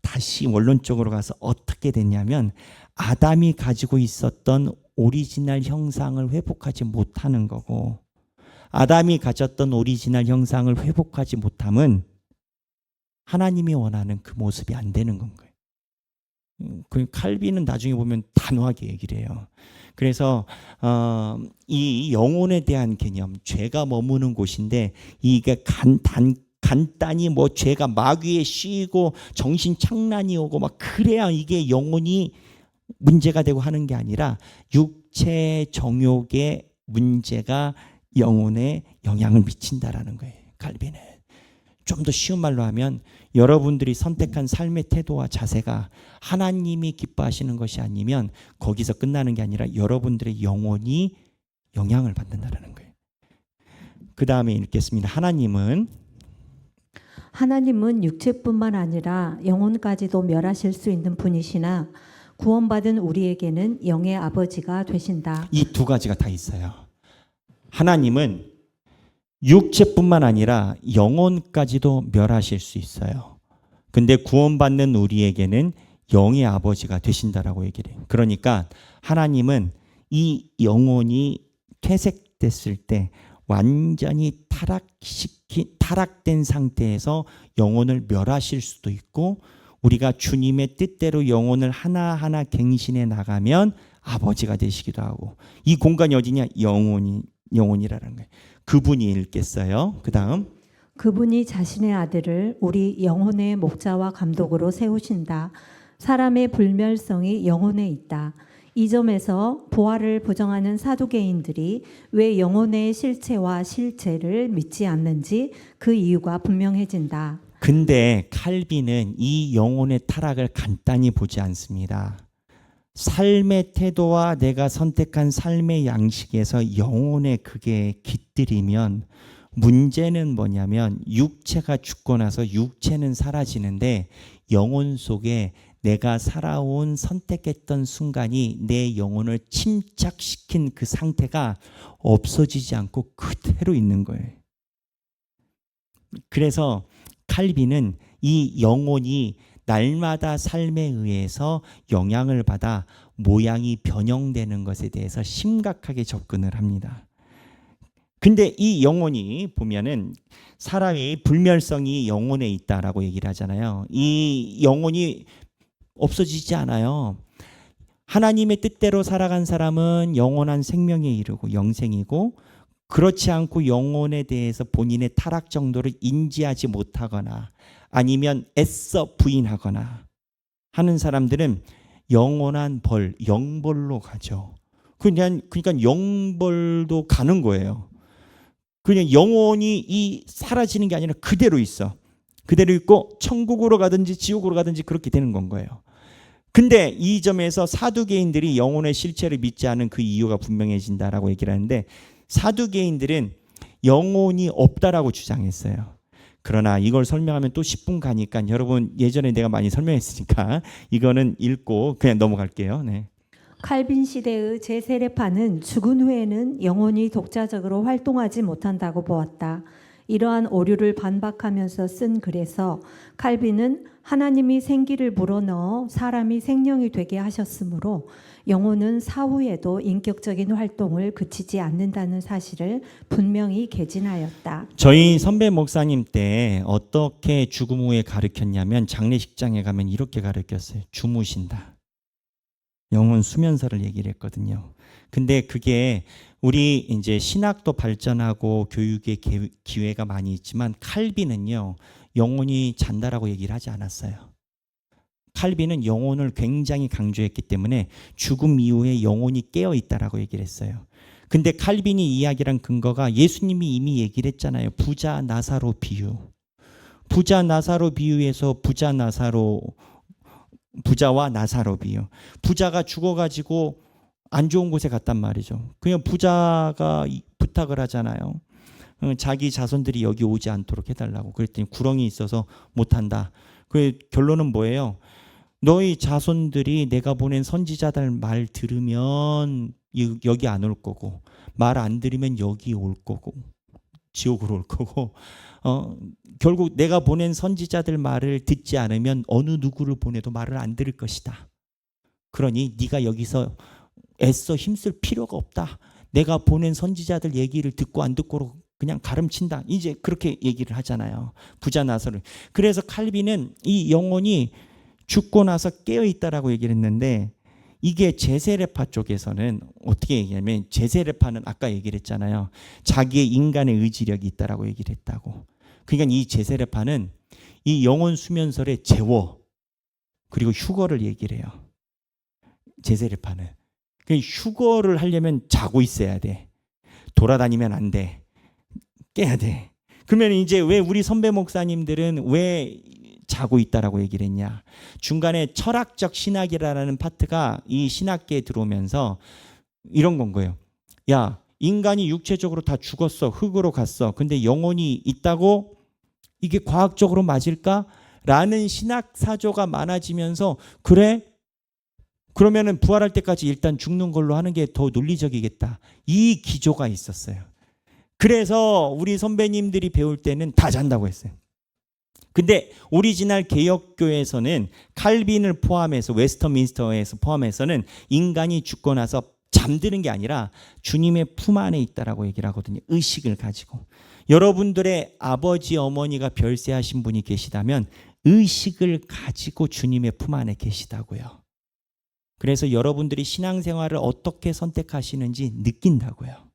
다시 원론적으로 가서 어떻게 됐냐면, 아담이 가지고 있었던 오리지널 형상을 회복하지 못하는 거고, 아담이 가졌던 오리지널 형상을 회복하지 못함은 하나님이 원하는 그 모습이 안 되는 건 거예요. 그 칼빈은 나중에 보면 단호하게 얘기를 해요. 그래서 이 영혼에 대한 개념, 죄가 머무는 곳인데, 이게 간단히 뭐 죄가 마귀에 씌이고 정신 착란이 오고 막 그래야 이게 영혼이 문제가 되고 하는 게 아니라, 육체 정욕의 문제가 영혼에 영향을 미친다라는 거예요. 칼빈은. 좀 더 쉬운 말로 하면, 여러분들이 선택한 삶의 태도와 자세가 하나님이 기뻐하시는 것이 아니면 거기서 끝나는 게 아니라 여러분들의 영혼이 영향을 받는다라는 거예요. 그 다음에 읽겠습니다. 하나님은 육체뿐만 아니라 영혼까지도 멸하실 수 있는 분이시나 구원받은 우리에게는 영의 아버지가 되신다. 이 두 가지가 다 있어요. 하나님은 육체뿐만 아니라 영혼까지도 멸하실 수 있어요. 근데 구원받는 우리에게는 영의 아버지가 되신다라고 얘기를 해요. 그러니까 하나님은 이 영혼이 퇴색됐을 때 완전히 타락된 상태에서 영혼을 멸하실 수도 있고, 우리가 주님의 뜻대로 영혼을 하나하나 갱신해 나가면 아버지가 되시기도 하고, 이 공간이 어디냐? 영혼이라는 거예요. 그분이 읽겠어요. 그 다음, 그분이 자신의 아들을 우리 영혼의 목자와 감독으로 세우신다. 사람의 불멸성이 영혼에 있다. 이 점에서 부활을 부정하는 사두개인들이 왜 영혼의 실체와 실체를 믿지 않는지 그 이유가 분명해진다. 근데 칼빈은 이 영혼의 타락을 간단히 보지 않습니다. 삶의 태도와 내가 선택한 삶의 양식에서 영혼에 그게 깃들이면 문제는 뭐냐면, 육체가 죽고 나서 육체는 사라지는데 영혼 속에 내가 살아온 선택했던 순간이 내 영혼을 침착시킨 그 상태가 없어지지 않고 그대로 있는 거예요. 그래서 칼빈은 이 영혼이 날마다 삶에 의해서 영향을 받아 모양이 변형되는 것에 대해서 심각하게 접근을 합니다. 근데 이 영혼이 보면은 사람이 불멸성이 영혼에 있다라고 얘기를 하잖아요. 이 영혼이 없어지지 않아요. 하나님의 뜻대로 살아간 사람은 영원한 생명에 이르고 영생이고, 그렇지 않고 영혼에 대해서 본인의 타락 정도를 인지하지 못하거나 아니면 애써 부인하거나 하는 사람들은 영원한 벌, 영벌로 가죠. 그러니까 영벌도 가는 거예요. 그냥 영혼이 이 사라지는 게 아니라 그대로 있어. 그대로 있고 천국으로 가든지 지옥으로 가든지 그렇게 되는 건 거예요. 근데 이 점에서 사두개인들이 영혼의 실체를 믿지 않은 그 이유가 분명해진다라고 얘기를 하는데, 사두개인들은 영혼이 없다라고 주장했어요. 그러나 이걸 설명하면 또 10분 가니까 여러분, 예전에 내가 많이 설명했으니까 이거는 읽고 그냥 넘어갈게요. 네. 칼빈 시대의 제세례파는 죽은 후에는 영혼이 독자적으로 활동하지 못한다고 보았다. 이러한 오류를 반박하면서 쓴 글에서 칼빈은 하나님이 생기를 불어넣어 사람이 생명이 되게 하셨으므로 영혼은 사후에도 인격적인 활동을 그치지 않는다는 사실을 분명히 개진하였다. 저희 선배 목사님 때 어떻게 죽음 후에 가르쳤냐면, 장례식장에 가면 이렇게 가르쳤어요. 주무신다. 영혼 수면사를 얘기를 했거든요. 근데 그게 우리 이제 신학도 발전하고 교육의 기회가 많이 있지만, 칼빈은요 영혼이 잔다라고 얘기를 하지 않았어요. 칼빈은 영혼을 굉장히 강조했기 때문에 죽음 이후에 영혼이 깨어 있다라고 얘기를 했어요. 근데 칼빈이 이야기한 근거가 예수님이 이미 얘기를 했잖아요. 부자 나사로 비유. 부자 나사로 비유에서 부자와 나사로 비유. 부자가 죽어가지고 안 좋은 곳에 갔단 말이죠. 그냥 부자가 부탁을 하잖아요. 자기 자손들이 여기 오지 않도록 해달라고. 그랬더니 구렁이 있어서 못한다. 그 결론은 뭐예요? 너희 자손들이 내가 보낸 선지자들 말 들으면 여기 안 올 거고, 말 안 들으면 여기 올 거고, 지옥으로 올 거고, 결국 내가 보낸 선지자들 말을 듣지 않으면 어느 누구를 보내도 말을 안 들을 것이다. 그러니 네가 여기서 애써 힘쓸 필요가 없다. 내가 보낸 선지자들 얘기를 듣고 안 듣고로 그냥 가름친다. 이제 그렇게 얘기를 하잖아요. 부자 나서를. 그래서 칼빈은 이 영혼이 죽고 나서 깨어 있다라고 얘기를 했는데, 이게 제세례파 쪽에서는 어떻게 얘기하면, 제세례파는 아까 얘기를 했잖아요. 자기의 인간의 의지력이 있다라고 얘기를 했다고. 그러니까 이 제세례파는 이 영혼 수면설의 제워 그리고 휴거를 얘기를 해요. 제세례파는. 휴거를 하려면 자고 있어야 돼. 돌아다니면 안 돼. 깨야 돼. 그러면 이제 왜 우리 선배 목사님들은 왜 자고 있다라고 얘기를 했냐? 중간에 철학적 신학이라는 파트가 이 신학계에 들어오면서 이런 건 거예요. 야, 인간이 육체적으로 다 죽었어. 흙으로 갔어. 근데 영혼이 있다고? 이게 과학적으로 맞을까? 라는 신학 사조가 많아지면서, 그래? 그러면은 부활할 때까지 일단 죽는 걸로 하는 게 더 논리적이겠다. 이 기조가 있었어요. 그래서 우리 선배님들이 배울 때는 다 잔다고 했어요. 근데 오리지널 개혁교회에서는 칼빈을 포함해서 웨스터민스터에서 포함해서는 인간이 죽고 나서 잠드는 게 아니라 주님의 품 안에 있다라고 얘기를 하거든요. 의식을 가지고. 여러분들의 아버지 어머니가 별세하신 분이 계시다면 의식을 가지고 주님의 품 안에 계시다고요. 그래서 여러분들이 신앙생활을 어떻게 선택하시는지 느낀다고요.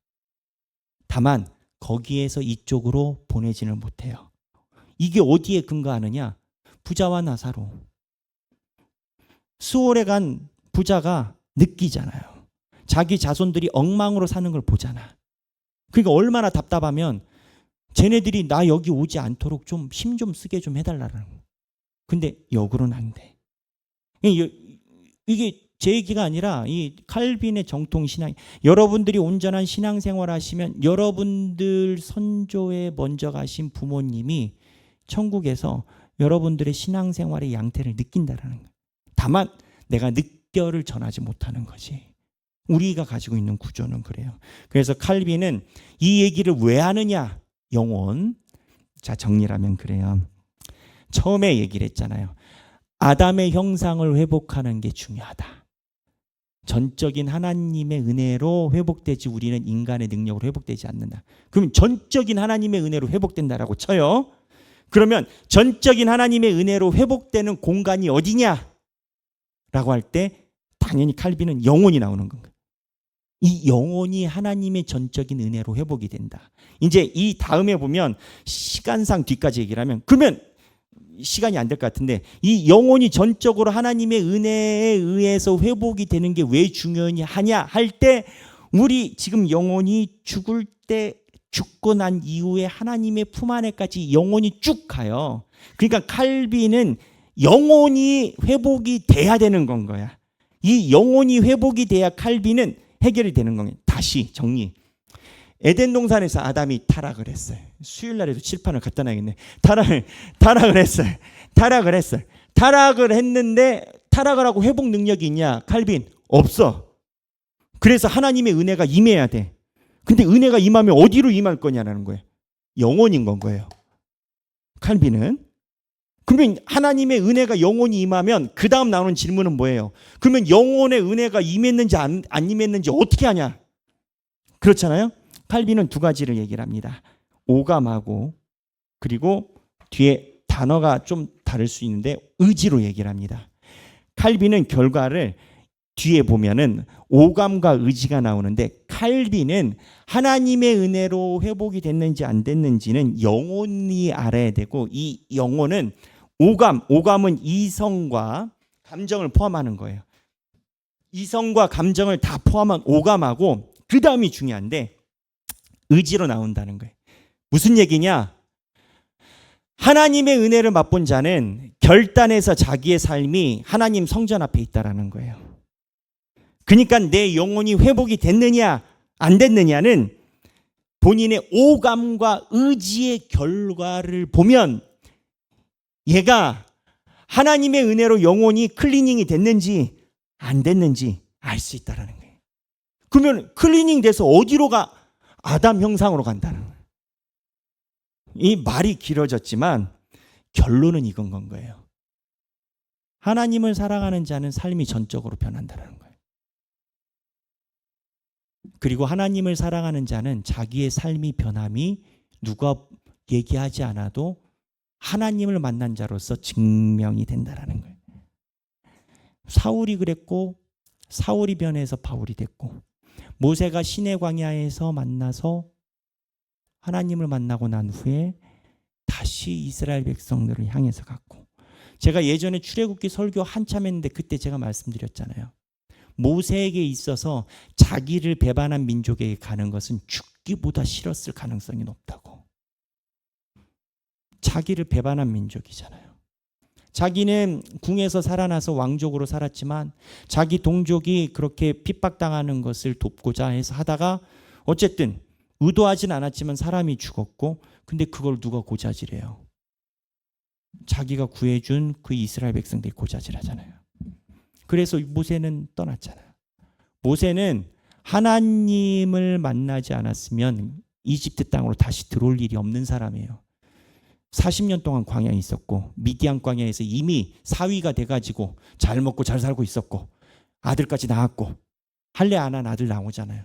다만 거기에서 이쪽으로 보내지는 못해요. 이게 어디에 근거하느냐? 부자와 나사로. 수월에 간 부자가 느끼잖아요. 자기 자손들이 엉망으로 사는 걸 보잖아. 그러니까 얼마나 답답하면 쟤네들이 나 여기 오지 않도록 좀 힘 좀 쓰게 좀 해달라는 거. 근데 역으로는 안 돼. 이게 제 얘기가 아니라 이 칼빈의 정통 신앙. 여러분들이 온전한 신앙생활 하시면 여러분들 선조에 먼저 가신 부모님이 천국에서 여러분들의 신앙생활의 양태를 느낀다라는 거예요. 다만 내가 늑결을 전하지 못하는 거지. 우리가 가지고 있는 구조는 그래요. 그래서 칼빈은 이 얘기를 왜 하느냐? 영혼. 자, 정리하면 그래요. 처음에 얘기를 했잖아요. 아담의 형상을 회복하는 게 중요하다. 전적인 하나님의 은혜로 회복되지 우리는 인간의 능력으로 회복되지 않는다. 그럼 전적인 하나님의 은혜로 회복된다라고 쳐요. 그러면 전적인 하나님의 은혜로 회복되는 공간이 어디냐? 라고 할 때 당연히 칼빈은 영혼이 나오는 건가요. 이 영혼이 하나님의 전적인 은혜로 회복이 된다. 이제 이 다음에 보면 시간상 뒤까지 얘기를 하면 그러면 시간이 안 될 것 같은데 이 영혼이 전적으로 하나님의 은혜에 의해서 회복이 되는 게 왜 중요하냐 할 때 우리 지금 영혼이 죽을 때 죽고 난 이후에 하나님의 품 안에까지 영혼이 쭉 가요. 그러니까 칼빈은 영혼이 회복이 돼야 되는 건 거야. 이 영혼이 회복이 돼야 칼빈은 해결이 되는 거예요. 다시 정리. 에덴 동산에서 아담이 타락을 했어요. 수요일 날에도 칠판을 갖다 놔야겠네. 타락을 했어요. 타락을 했는데 타락을 하고 회복 능력이 있냐? 칼빈 없어. 그래서 하나님의 은혜가 임해야 돼. 근데 은혜가 임하면 어디로 임할 거냐라는 거예요. 영혼인 건 거예요. 칼빈은. 그러면 하나님의 은혜가 영혼이 임하면 그 다음 나오는 질문은 뭐예요? 그러면 영혼의 은혜가 임했는지 안 임했는지 어떻게 하냐? 그렇잖아요. 칼빈은 두 가지를 얘기를 합니다. 오감하고 그리고 뒤에 단어가 좀 다를 수 있는데 의지로 얘기를 합니다. 칼빈은 결과를 뒤에 보면은 오감과 의지가 나오는데 칼빈은 하나님의 은혜로 회복이 됐는지 안 됐는지는 영혼이 알아야 되고 이 영혼은 오감은 이성과 감정을 포함하는 거예요. 이성과 감정을 다 포함한 오감하고 그 다음이 중요한데 의지로 나온다는 거예요. 무슨 얘기냐? 하나님의 은혜를 맛본 자는 결단해서 자기의 삶이 하나님 성전 앞에 있다라는 거예요. 그러니까 내 영혼이 회복이 됐느냐 안 됐느냐는 본인의 오감과 의지의 결과를 보면 얘가 하나님의 은혜로 영혼이 클리닝이 됐는지 안 됐는지 알 수 있다라는 거예요. 그러면 클리닝 돼서 어디로 가? 아담 형상으로 간다는 거예요. 이 말이 길어졌지만 결론은 이건 건 거예요. 하나님을 사랑하는 자는 삶이 전적으로 변한다는 거예요. 그리고 하나님을 사랑하는 자는 자기의 삶이 변함이 누가 얘기하지 않아도 하나님을 만난 자로서 증명이 된다는 거예요. 사울이 그랬고 사울이 변해서 바울이 됐고 모세가 시내 광야에서 만나서 하나님을 만나고 난 후에 다시 이스라엘 백성들을 향해서 갔고 제가 예전에 출애굽기 설교 한참 했는데 그때 제가 말씀드렸잖아요. 모세에게 있어서 자기를 배반한 민족에게 가는 것은 죽기보다 싫었을 가능성이 높다고. 자기를 배반한 민족이잖아요. 자기는 궁에서 살아나서 왕족으로 살았지만 자기 동족이 그렇게 핍박당하는 것을 돕고자 해서 하다가 어쨌든 의도하진 않았지만 사람이 죽었고 근데 그걸 누가 고자질해요? 자기가 구해준 그 이스라엘 백성들이 고자질하잖아요. 그래서 모세는 떠났잖아요. 모세는 하나님을 만나지 않았으면 이집트 땅으로 다시 들어올 일이 없는 사람이에요. 40년 동안 광야에 있었고 미디안 광야에서 이미 사위가 돼가지고 잘 먹고 잘 살고 있었고 아들까지 낳았고 할례 안 한 아들 나오잖아요.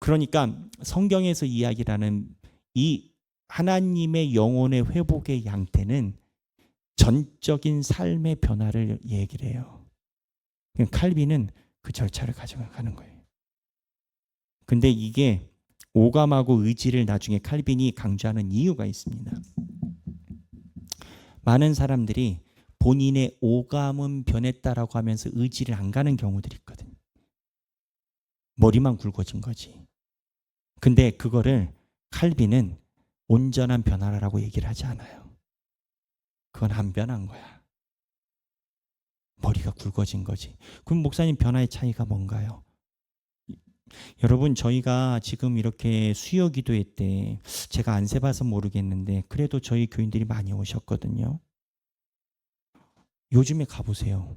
그러니까 성경에서 이야기라는 이 하나님의 영혼의 회복의 양태는 전적인 삶의 변화를 얘기를 해요. 칼빈은 그 절차를 가져가는 거예요. 근데 이게 오감하고 의지를 나중에 칼빈이 강조하는 이유가 있습니다. 많은 사람들이 본인의 오감은 변했다라고 하면서 의지를 안 가는 경우들이 있거든요. 머리만 굵어진 거지. 근데 그거를 칼빈은 온전한 변화라고 얘기를 하지 않아요. 그건 안 변한 거야. 머리가 굵어진 거지. 그럼 목사님 변화의 차이가 뭔가요? 여러분 저희가 지금 이렇게 수요 기도회 때 제가 안 세봐서 모르겠는데 그래도 저희 교인들이 많이 오셨거든요. 요즘에 가보세요.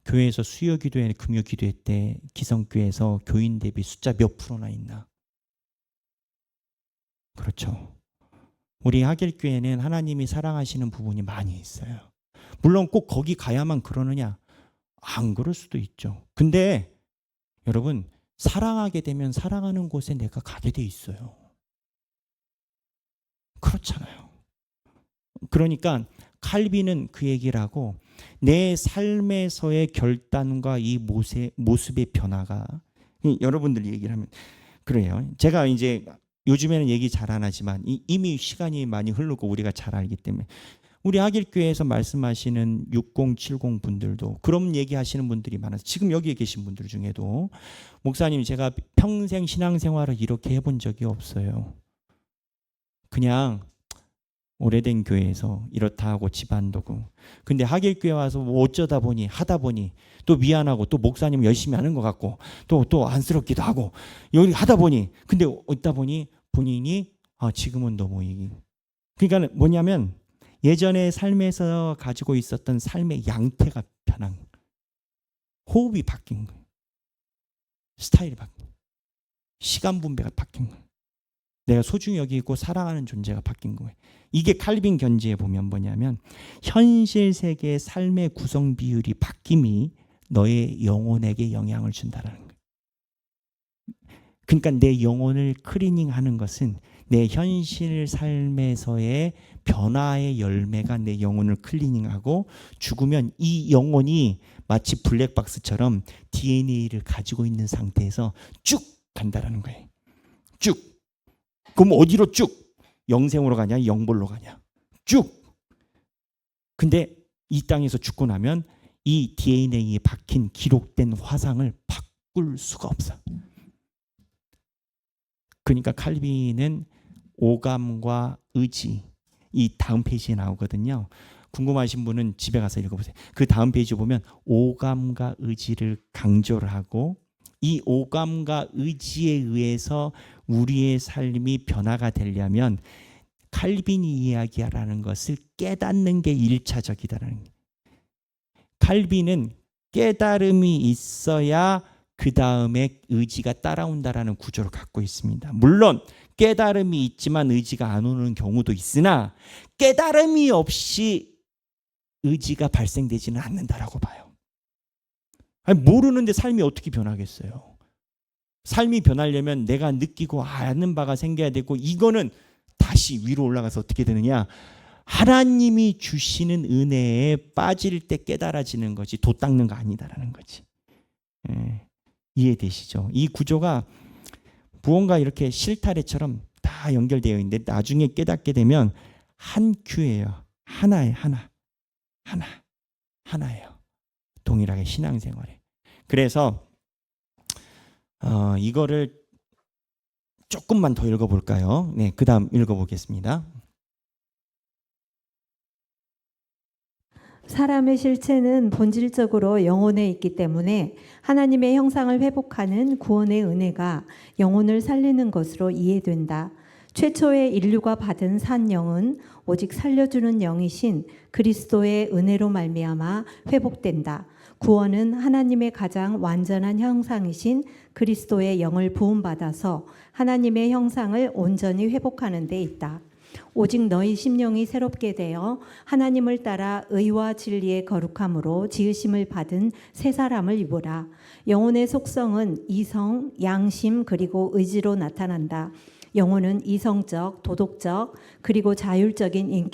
교회에서 수요 기도회, 금요 기도회 때 기성교회에서 교인 대비 숫자 몇 프로나 있나? 그렇죠. 우리 하길교회는 하나님이 사랑하시는 부분이 많이 있어요. 물론 꼭 거기 가야만 그러느냐? 안 그럴 수도 있죠. 근데 여러분 사랑하게 되면 사랑하는 곳에 내가 가게 돼 있어요. 그렇잖아요. 그러니까 칼빈은 그 얘기를 하고 내 삶에서의 결단과 이 모습의 변화가 여러분들 얘기를 하면 그래요. 제가 이제 요즘에는 얘기 잘 안 하지만 이미 시간이 많이 흐르고 우리가 잘 알기 때문에 우리 하길교회에서 말씀하시는 60, 70 분들도 그런 얘기하시는 분들이 많아서 지금 여기에 계신 분들 중에도 목사님 제가 평생 신앙생활을 이렇게 해본 적이 없어요. 그냥 오래된 교회에서 이렇다 하고 집안도 근데 하길교회 와서 뭐 어쩌다 보니 하다 보니 또 미안하고 또 목사님 열심히 하는 것 같고 또 안쓰럽기도 하고 여기 하다 보니 근데 있다 보니 본인이 지금은 너무 그러니까 뭐냐면 예전에 삶에서 가지고 있었던 삶의 양태가 변한 호흡이 바뀐 거예요. 스타일이 바뀐 거예요. 시간 분배가 바뀐 거예요. 내가 소중히 여기고 사랑하는 존재가 바뀐 거예요. 이게 칼빈 견지에 보면 뭐냐면 현실 세계의 삶의 구성 비율이 바뀜이 너의 영혼에게 영향을 준다는 거예요. 그러니까 내 영혼을 클리닝하는 것은 내 현실 삶에서의 변화의 열매가 내 영혼을 클리닝하고 죽으면 이 영혼이 마치 블랙박스처럼 DNA를 가지고 있는 상태에서 쭉 간다라는 거예요. 쭉. 그럼 어디로 쭉? 영생으로 가냐? 영벌로 가냐? 쭉. 근데 이 땅에서 죽고 나면 이 DNA에 박힌 기록된 화상을 바꿀 수가 없어. 그러니까 칼빈은 오감과 의지 이 다음 페이지에 나오거든요. 궁금하신 분은 집에 가서 읽어보세요. 그 다음 페이지 보면 오감과 의지를 강조를 하고 이 오감과 의지에 의해서 우리의 삶이 변화가 되려면 칼빈이 이야기하라는 것을 깨닫는 게 1차적이다라는 거예요. 칼빈은 깨달음이 있어야 그 다음에 의지가 따라온다라는 구조를 갖고 있습니다. 물론 깨달음이 있지만 의지가 안 오는 경우도 있으나 깨달음이 없이 의지가 발생되지는 않는다라고 봐요. 아니, 모르는데 삶이 어떻게 변하겠어요? 삶이 변하려면 내가 느끼고 아는 바가 생겨야 되고 이거는 다시 위로 올라가서 어떻게 되느냐? 하나님이 주시는 은혜에 빠질 때 깨달아지는 거지 도 닦는 거 아니다라는 거지. 이해되시죠? 이 구조가 무언가 이렇게 실타래처럼 다 연결되어 있는데 나중에 깨닫게 되면 한 큐예요. 하나예요. 하나예요. 동일하게 신앙생활에. 그래서 이거를 조금만 더 읽어볼까요? 네, 그 다음 읽어보겠습니다. 사람의 실체는 본질적으로 영혼에 있기 때문에 하나님의 형상을 회복하는 구원의 은혜가 영혼을 살리는 것으로 이해된다. 최초의 인류가 받은 산 영은 오직 살려주는 영이신 그리스도의 은혜로 말미암아 회복된다. 구원은 하나님의 가장 완전한 형상이신 그리스도의 영을 부음받아서 하나님의 형상을 온전히 회복하는 데 있다. 오직 너희 심령이 새롭게 되어 하나님을 따라 의와 진리의 거룩함으로 지으심을 받은 새 사람을 입으라. 영혼의 속성은 이성, 양심 그리고 의지로 나타난다. 영혼은 이성적, 도덕적 그리고 자율적인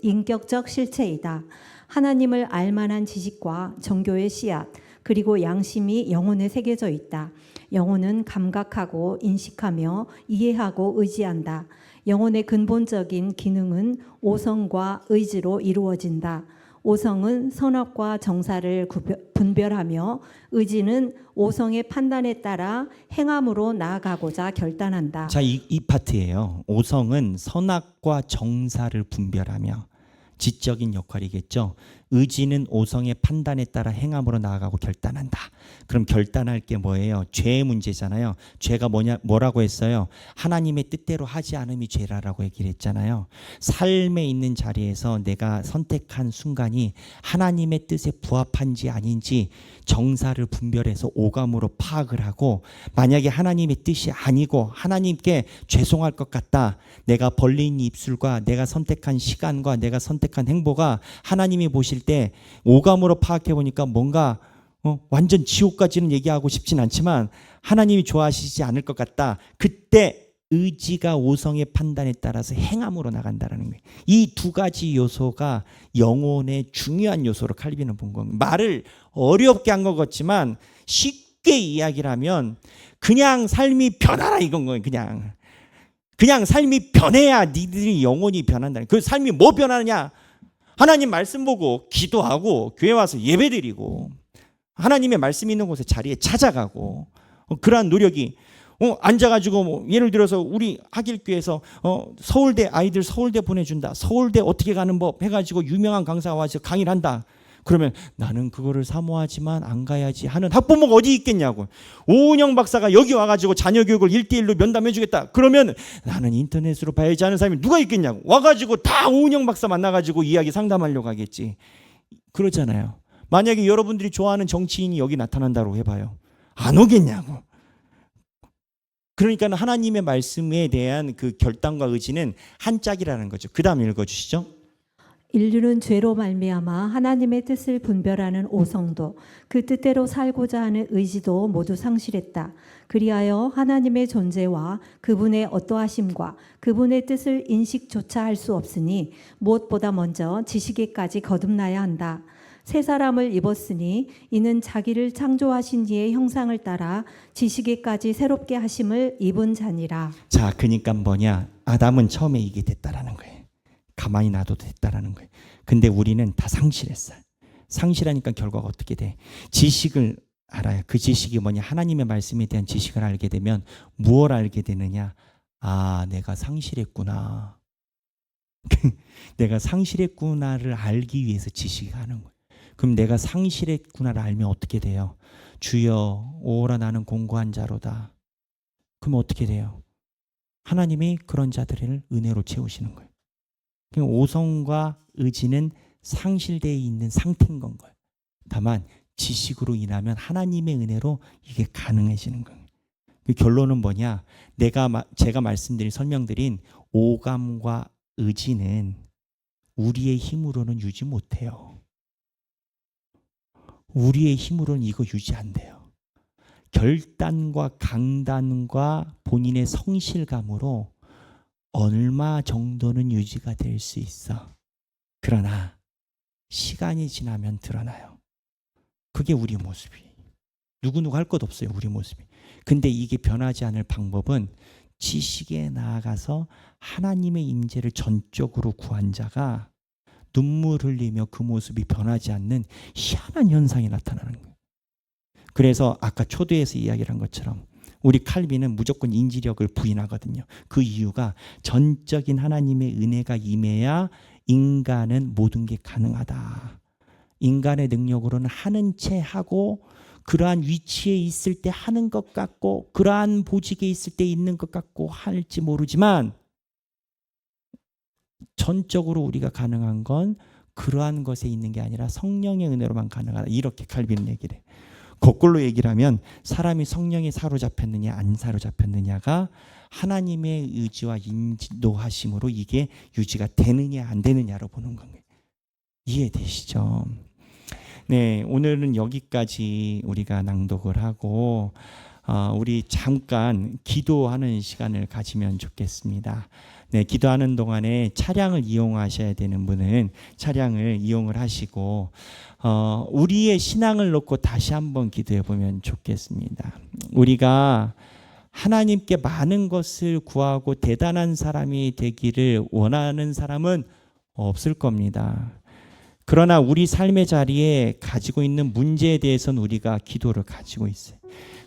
인격적 실체이다. 하나님을 알만한 지식과 정교의 씨앗 그리고 양심이 영혼에 새겨져 있다. 영혼은 감각하고 인식하며 이해하고 의지한다. 영혼의 근본적인 기능은 오성과 의지로 이루어진다. 오성은 선악과 정사를 분별하며 의지는 오성의 판단에 따라 행함으로 나아가고자 결단한다. 자, 이 파트예요. 오성은 선악과 정사를 분별하며 지적인 역할이겠죠. 의지는 오성의 판단에 따라 행함으로 나아가고 결단한다. 그럼 결단할 게 뭐예요? 죄의 문제잖아요. 죄가 뭐라고 했어요? 하나님의 뜻대로 하지 않음이 죄라라고 얘기를 했잖아요. 삶에 있는 자리에서 내가 선택한 순간이 하나님의 뜻에 부합한지 아닌지 정사를 분별해서 오감으로 파악을 하고, 만약에 하나님의 뜻이 아니고 하나님께 죄송할 것 같다, 내가 벌린 입술과 내가 선택한 시간과 내가 선택한 행보가 하나님이 보실 때 오감으로 파악해 보니까 뭔가 완전 지옥까지는 얘기하고 싶진 않지만 하나님이 좋아하시지 않을 것 같다. 그때 의지가 오성의 판단에 따라서 행함으로 나간다는 거예요. 이 두 가지 요소가 영혼의 중요한 요소로 칼빈은 본 겁니다. 말을 어렵게 한 것 같지만 쉽게 이야기를 하면 그냥 삶이 변하라 이건 거예요. 그냥 삶이 변해야 니들이 영혼이 변한다는. 그 삶이 뭐 변하느냐? 하나님 말씀 보고 기도하고 교회 와서 예배드리고 하나님의 말씀 있는 곳에 자리에 찾아가고, 그러한 노력이 앉아가지고 예를 들어서 우리 하길교회에서 서울대 아이들 서울대 보내준다, 서울대 어떻게 가는 법 해가지고 유명한 강사가 와서 강의를 한다. 그러면 나는 그거를 사모하지만 안 가야지 하는 학부모가 어디 있겠냐고. 오은영 박사가 여기 와가지고 자녀 교육을 1:1로 면담해 주겠다. 그러면 나는 인터넷으로 봐야지 하는 사람이 누가 있겠냐고. 와가지고 다 오은영 박사 만나가지고 이야기 상담하려고 하겠지. 그러잖아요. 만약에 여러분들이 좋아하는 정치인이 여기 나타난다고 해봐요. 안 오겠냐고. 그러니까 하나님의 말씀에 대한 그 결단과 의지는 한 짝이라는 거죠. 그 다음 읽어주시죠. 인류는 죄로 말미암아 하나님의 뜻을 분별하는 오성도 그 뜻대로 살고자 하는 의지도 모두 상실했다. 그리하여 하나님의 존재와 그분의 어떠하심과 그분의 뜻을 인식조차 할 수 없으니 무엇보다 먼저 지식에까지 거듭나야 한다. 새 사람을 입었으니 이는 자기를 창조하신 이의 형상을 따라 지식에까지 새롭게 하심을 입은 자니라. 자, 그러니까 뭐냐? 아담은 처음에 이게 됐다라는 거예요. 가만히 놔둬도 됐다라는 거예요. 근데 우리는 다 상실했어요. 상실하니까 결과가 어떻게 돼? 지식을 알아요. 그 지식이 뭐냐? 하나님의 말씀에 대한 지식을 알게 되면 무엇을 알게 되느냐? 아, 내가 상실했구나. 내가 상실했구나를 알기 위해서 지식이 가는 거예요. 그럼 내가 상실했구나를 알면 어떻게 돼요? 주여 오라 나는 공고한 자로다. 그럼 어떻게 돼요? 하나님이 그런 자들을 은혜로 채우시는 거예요. 오성과 의지는 상실되어 있는 상태인 건 거예요. 다만 지식으로 인하면 하나님의 은혜로 이게 가능해지는 거예요. 그 결론은 뭐냐? 제가 말씀드린 설명드린 오감과 의지는 우리의 힘으로는 유지 못해요. 우리의 힘으로는 이거 유지 안 돼요. 결단과 강단과 본인의 성실감으로 얼마 정도는 유지가 될 수 있어. 그러나 시간이 지나면 드러나요. 그게 우리 모습이. 누구누구 할 것 없어요. 우리 모습이. 근데 이게 변하지 않을 방법은 지식에 나아가서 하나님의 임재를 전적으로 구한 자가 눈물 흘리며 그 모습이 변하지 않는 희한한 현상이 나타나는 거예요. 그래서 아까 초대에서 이야기를 한 것처럼 우리 칼빈은 무조건 인지력을 부인하거든요. 그 이유가 전적인 하나님의 은혜가 임해야 인간은 모든 게 가능하다. 인간의 능력으로는 하는 채 하고 그러한 위치에 있을 때 하는 것 같고 그러한 보직에 있을 때 있는 것 같고 할지 모르지만 전적으로 우리가 가능한 건 그러한 것에 있는 게 아니라 성령의 은혜로만 가능하다. 이렇게 칼빈은 얘기를 해요. 거꾸로 얘기를 하면 사람이 성령에 사로잡혔느냐 안 사로잡혔느냐가 하나님의 의지와 인도하심으로 이게 유지가 되느냐 안 되느냐로 보는 거예요. 이해되시죠? 네, 오늘은 여기까지 우리가 낭독을 하고 우리 잠깐 기도하는 시간을 가지면 좋겠습니다. 네, 기도하는 동안에 차량을 이용하셔야 되는 분은 차량을 이용을 하시고 우리의 신앙을 놓고 다시 한번 기도해 보면 좋겠습니다. 우리가 하나님께 많은 것을 구하고 대단한 사람이 되기를 원하는 사람은 없을 겁니다. 그러나 우리 삶의 자리에 가지고 있는 문제에 대해서는 우리가 기도를 가지고 있어요.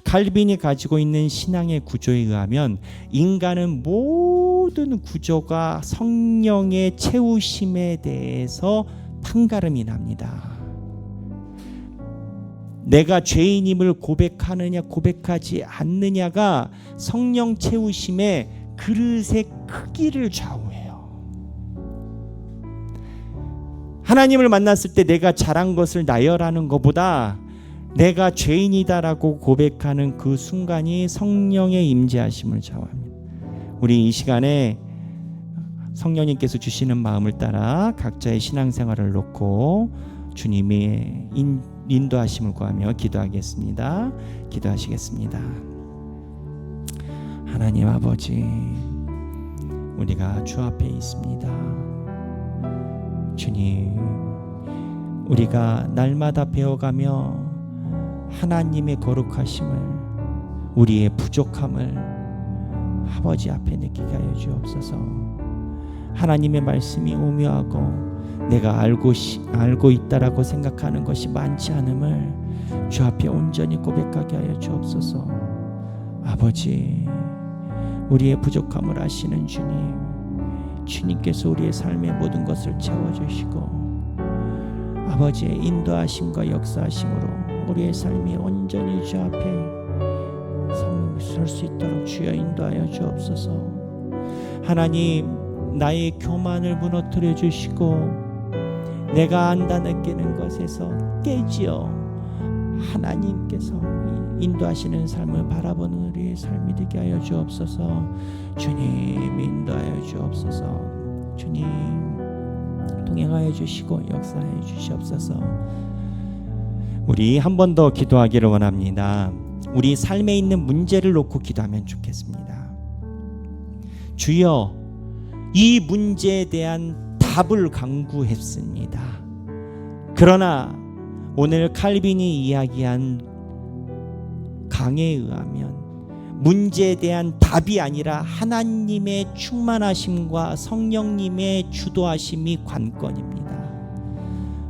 칼빈이 가지고 있는 신앙의 구조에 의하면 인간은 모든 구조가 성령의 채우심에 대해서 판가름이 납니다. 내가 죄인임을 고백하느냐 고백하지 않느냐가 성령 채우심의 그릇의 크기를 좌우해요. 하나님을 만났을 때 내가 잘한 것을 나열하는 것보다 내가 죄인이다라고 고백하는 그 순간이 성령의 임재하심을 좌우합니다. 우리 이 시간에 성령님께서 주시는 마음을 따라 각자의 신앙생활을 놓고 주님의 인도하심을 구하며 기도하겠습니다. 기도하시겠습니다. 하나님 아버지, 우리가 주 앞에 있습니다. 주님, 우리가 날마다 배워가며 하나님의 거룩하심을, 우리의 부족함을 아버지 앞에 느끼게 하여 주옵소서. 하나님의 말씀이 오묘하고 내가 알고 있다라고 생각하는 것이 많지 않음을 주 앞에 온전히 고백하게 하여 주옵소서. 아버지, 우리의 부족함을 아시는 주님, 주님께서 우리의 삶의 모든 것을 채워주시고 아버지의 인도하심과 역사하심으로 우리의 삶이 온전히 주 앞에 설 수 있도록 주여 인도하여 주옵소서. 하나님, 나의 교만을 무너뜨려 주시고 내가 안다 느끼는 것에서 깨지어 하나님께서 인도하시는 삶을 바라보는 우리의 삶이 되게 하여 주옵소서. 주님, 인도하여 주옵소서. 주님, 동행하여 주시고 역사하여 주시옵소서. 우리 한 번 더 기도하기를 원합니다. 우리 삶에 있는 문제를 놓고 기도하면 좋겠습니다. 주여, 이 문제에 대한 답을 강구했습니다. 그러나 오늘 칼빈이 이야기한 강에 의하면 문제에 대한 답이 아니라 하나님의 충만하심과 성령님의 주도하심이 관건입니다.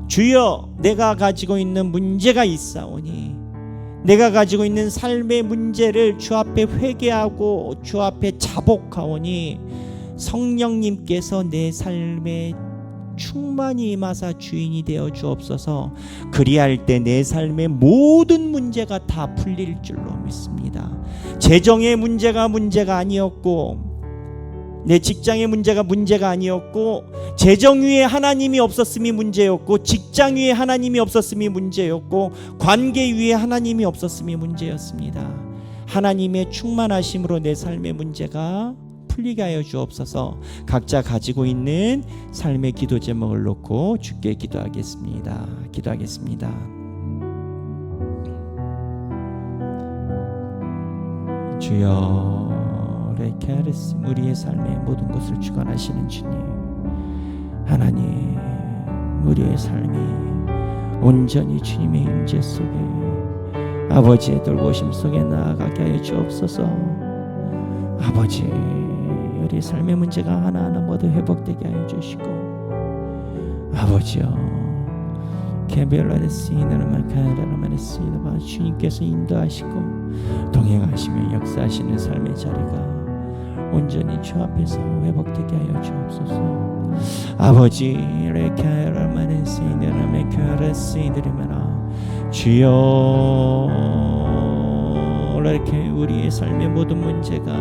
주여, 내가 가지고 있는 문제가 있사오니 내가 가지고 있는 삶의 문제를 주 앞에 회개하고 주 앞에 자복하오니 성령님께서 내 삶에 충만히 임하사 주인이 되어 주옵소서. 그리할 때 내 삶의 모든 문제가 다 풀릴 줄로 믿습니다. 재정의 문제가 아니었고 내 직장의 문제가 아니었고 재정 위에 하나님이 없었음이 문제였고 직장 위에 하나님이 없었음이 문제였고 관계 위에 하나님이 없었음이 문제였습니다. 하나님의 충만하심으로 내 삶의 문제가 풀리게 하여 주옵소서. 각자 가지고 있는 삶의 기도 제목을 놓고 주께 기도하겠습니다. 주여, 레케르스, 우리의 삶의 모든 것을 주관하시는 주님, 하나님, 우리의 삶이 온전히 주님의 임재 속에 아버지의 돌보심 속에 나아가게 하여 주옵소서. 아버지, 우리 삶의 문제가 하나하나 모두 회복되게 하여 주시고 아버지여, 주님께서 인도하시고 동행하시며 역사하시는 삶의 자리가 온전히 주 앞에서 회복되게 하여 주옵소서. 아버지, 주여, 이렇게 우리의 삶의 모든 문제가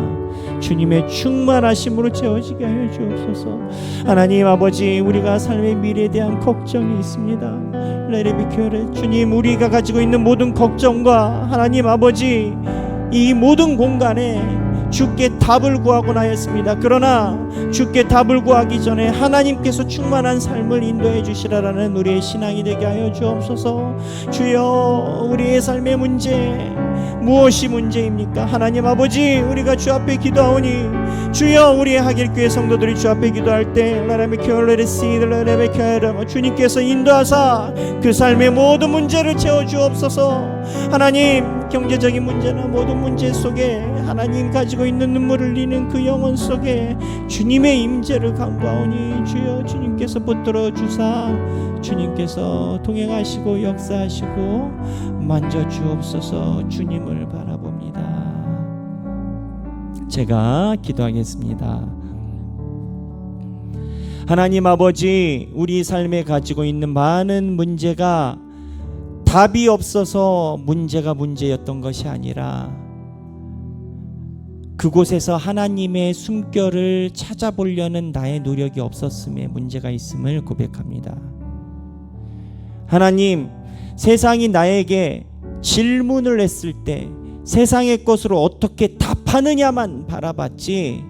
주님의 충만하심으로 채워지게 하여 주옵소서. 하나님 아버지, 우리가 삶의 미래에 대한 걱정이 있습니다. 레레비큐레 주님, 우리가 가지고 있는 모든 걱정과 하나님 아버지 이 모든 공간에 주께 답을 구하고 나였습니다. 그러나 주께 답을 구하기 전에 하나님께서 충만한 삶을 인도해 주시라라는 우리의 신앙이 되게 하여 주옵소서. 주여, 우리의 삶의 문제 무엇이 문제입니까? 하나님 아버지, 우리가 주 앞에 기도하오니 주여, 우리의 하길교회 성도들이 주 앞에 기도할 때 주님께서 인도하사 그 삶의 모든 문제를 채워주옵소서. 하나님, 경제적인 문제나 모든 문제 속에 하나님 가지고 있는 눈물을 흘리는 그 영혼 속에 주님의 임재를 간구하오니 주여, 주님께서 붙들어 주사 주님께서 동행하시고 역사하시고 만져주옵소서. 주님을 바라봅니다. 제가 기도하겠습니다. 하나님 아버지, 우리 삶에 가지고 있는 많은 문제가 답이 없어서 문제가 문제였던 것이 아니라 그곳에서 하나님의 숨결을 찾아보려는 나의 노력이 없었음에 문제가 있음을 고백합니다. 하나님, 세상이 나에게 질문을 했을 때 세상의 것으로 어떻게 답하느냐만 바라봤지,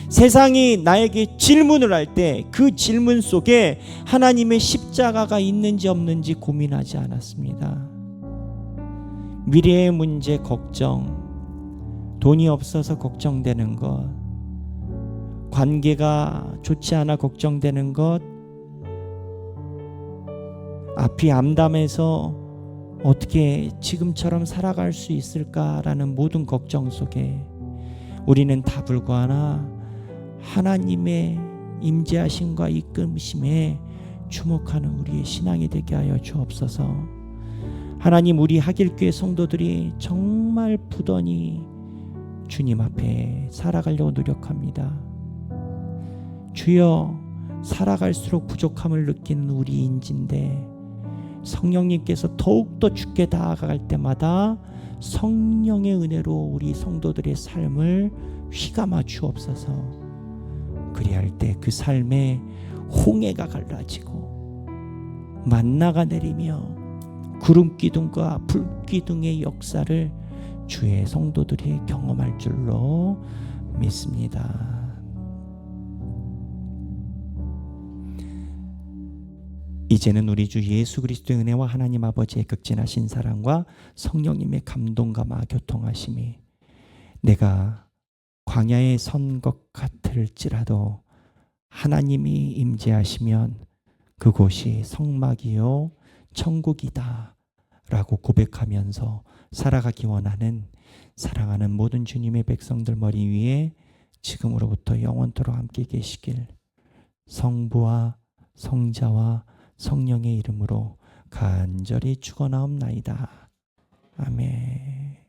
세상이 나에게 질문을 할 때 그 질문 속에 하나님의 십자가가 있는지 없는지 고민하지 않았습니다. 미래의 문제 걱정, 돈이 없어서 걱정되는 것, 관계가 좋지 않아 걱정되는 것, 앞이 암담해서 어떻게 지금처럼 살아갈 수 있을까라는 모든 걱정 속에 우리는 답을 구하나 하나님의 임재하심과 이끄심에 주목하는 우리의 신앙이 되게 하여 주옵소서. 하나님, 우리 하길교회 성도들이 정말 부단히 주님 앞에 살아가려고 노력합니다. 주여, 살아갈수록 부족함을 느끼는 우리 인지인데 성령님께서 더욱더 주께 다가갈 때마다 성령의 은혜로 우리 성도들의 삶을 휘감아 주옵소서. 그리할 때 그 삶에 홍해가 갈라지고 만나가 내리며 구름기둥과 불기둥의 역사를 주의 성도들이 경험할 줄로 믿습니다. 이제는 우리 주 예수 그리스도의 은혜와 하나님 아버지의 극진하신 사랑과 성령님의 감동과 교통하심이 내가 광야에 선 것 같을지라도 하나님이 임재하시면 그곳이 성막이요 천국이다 라고 고백하면서 살아가기 원하는 사랑하는 모든 주님의 백성들 머리 위에 지금으로부터 영원토록 함께 계시길 성부와 성자와 성령의 이름으로 간절히 축원하옵나이다. 아멘.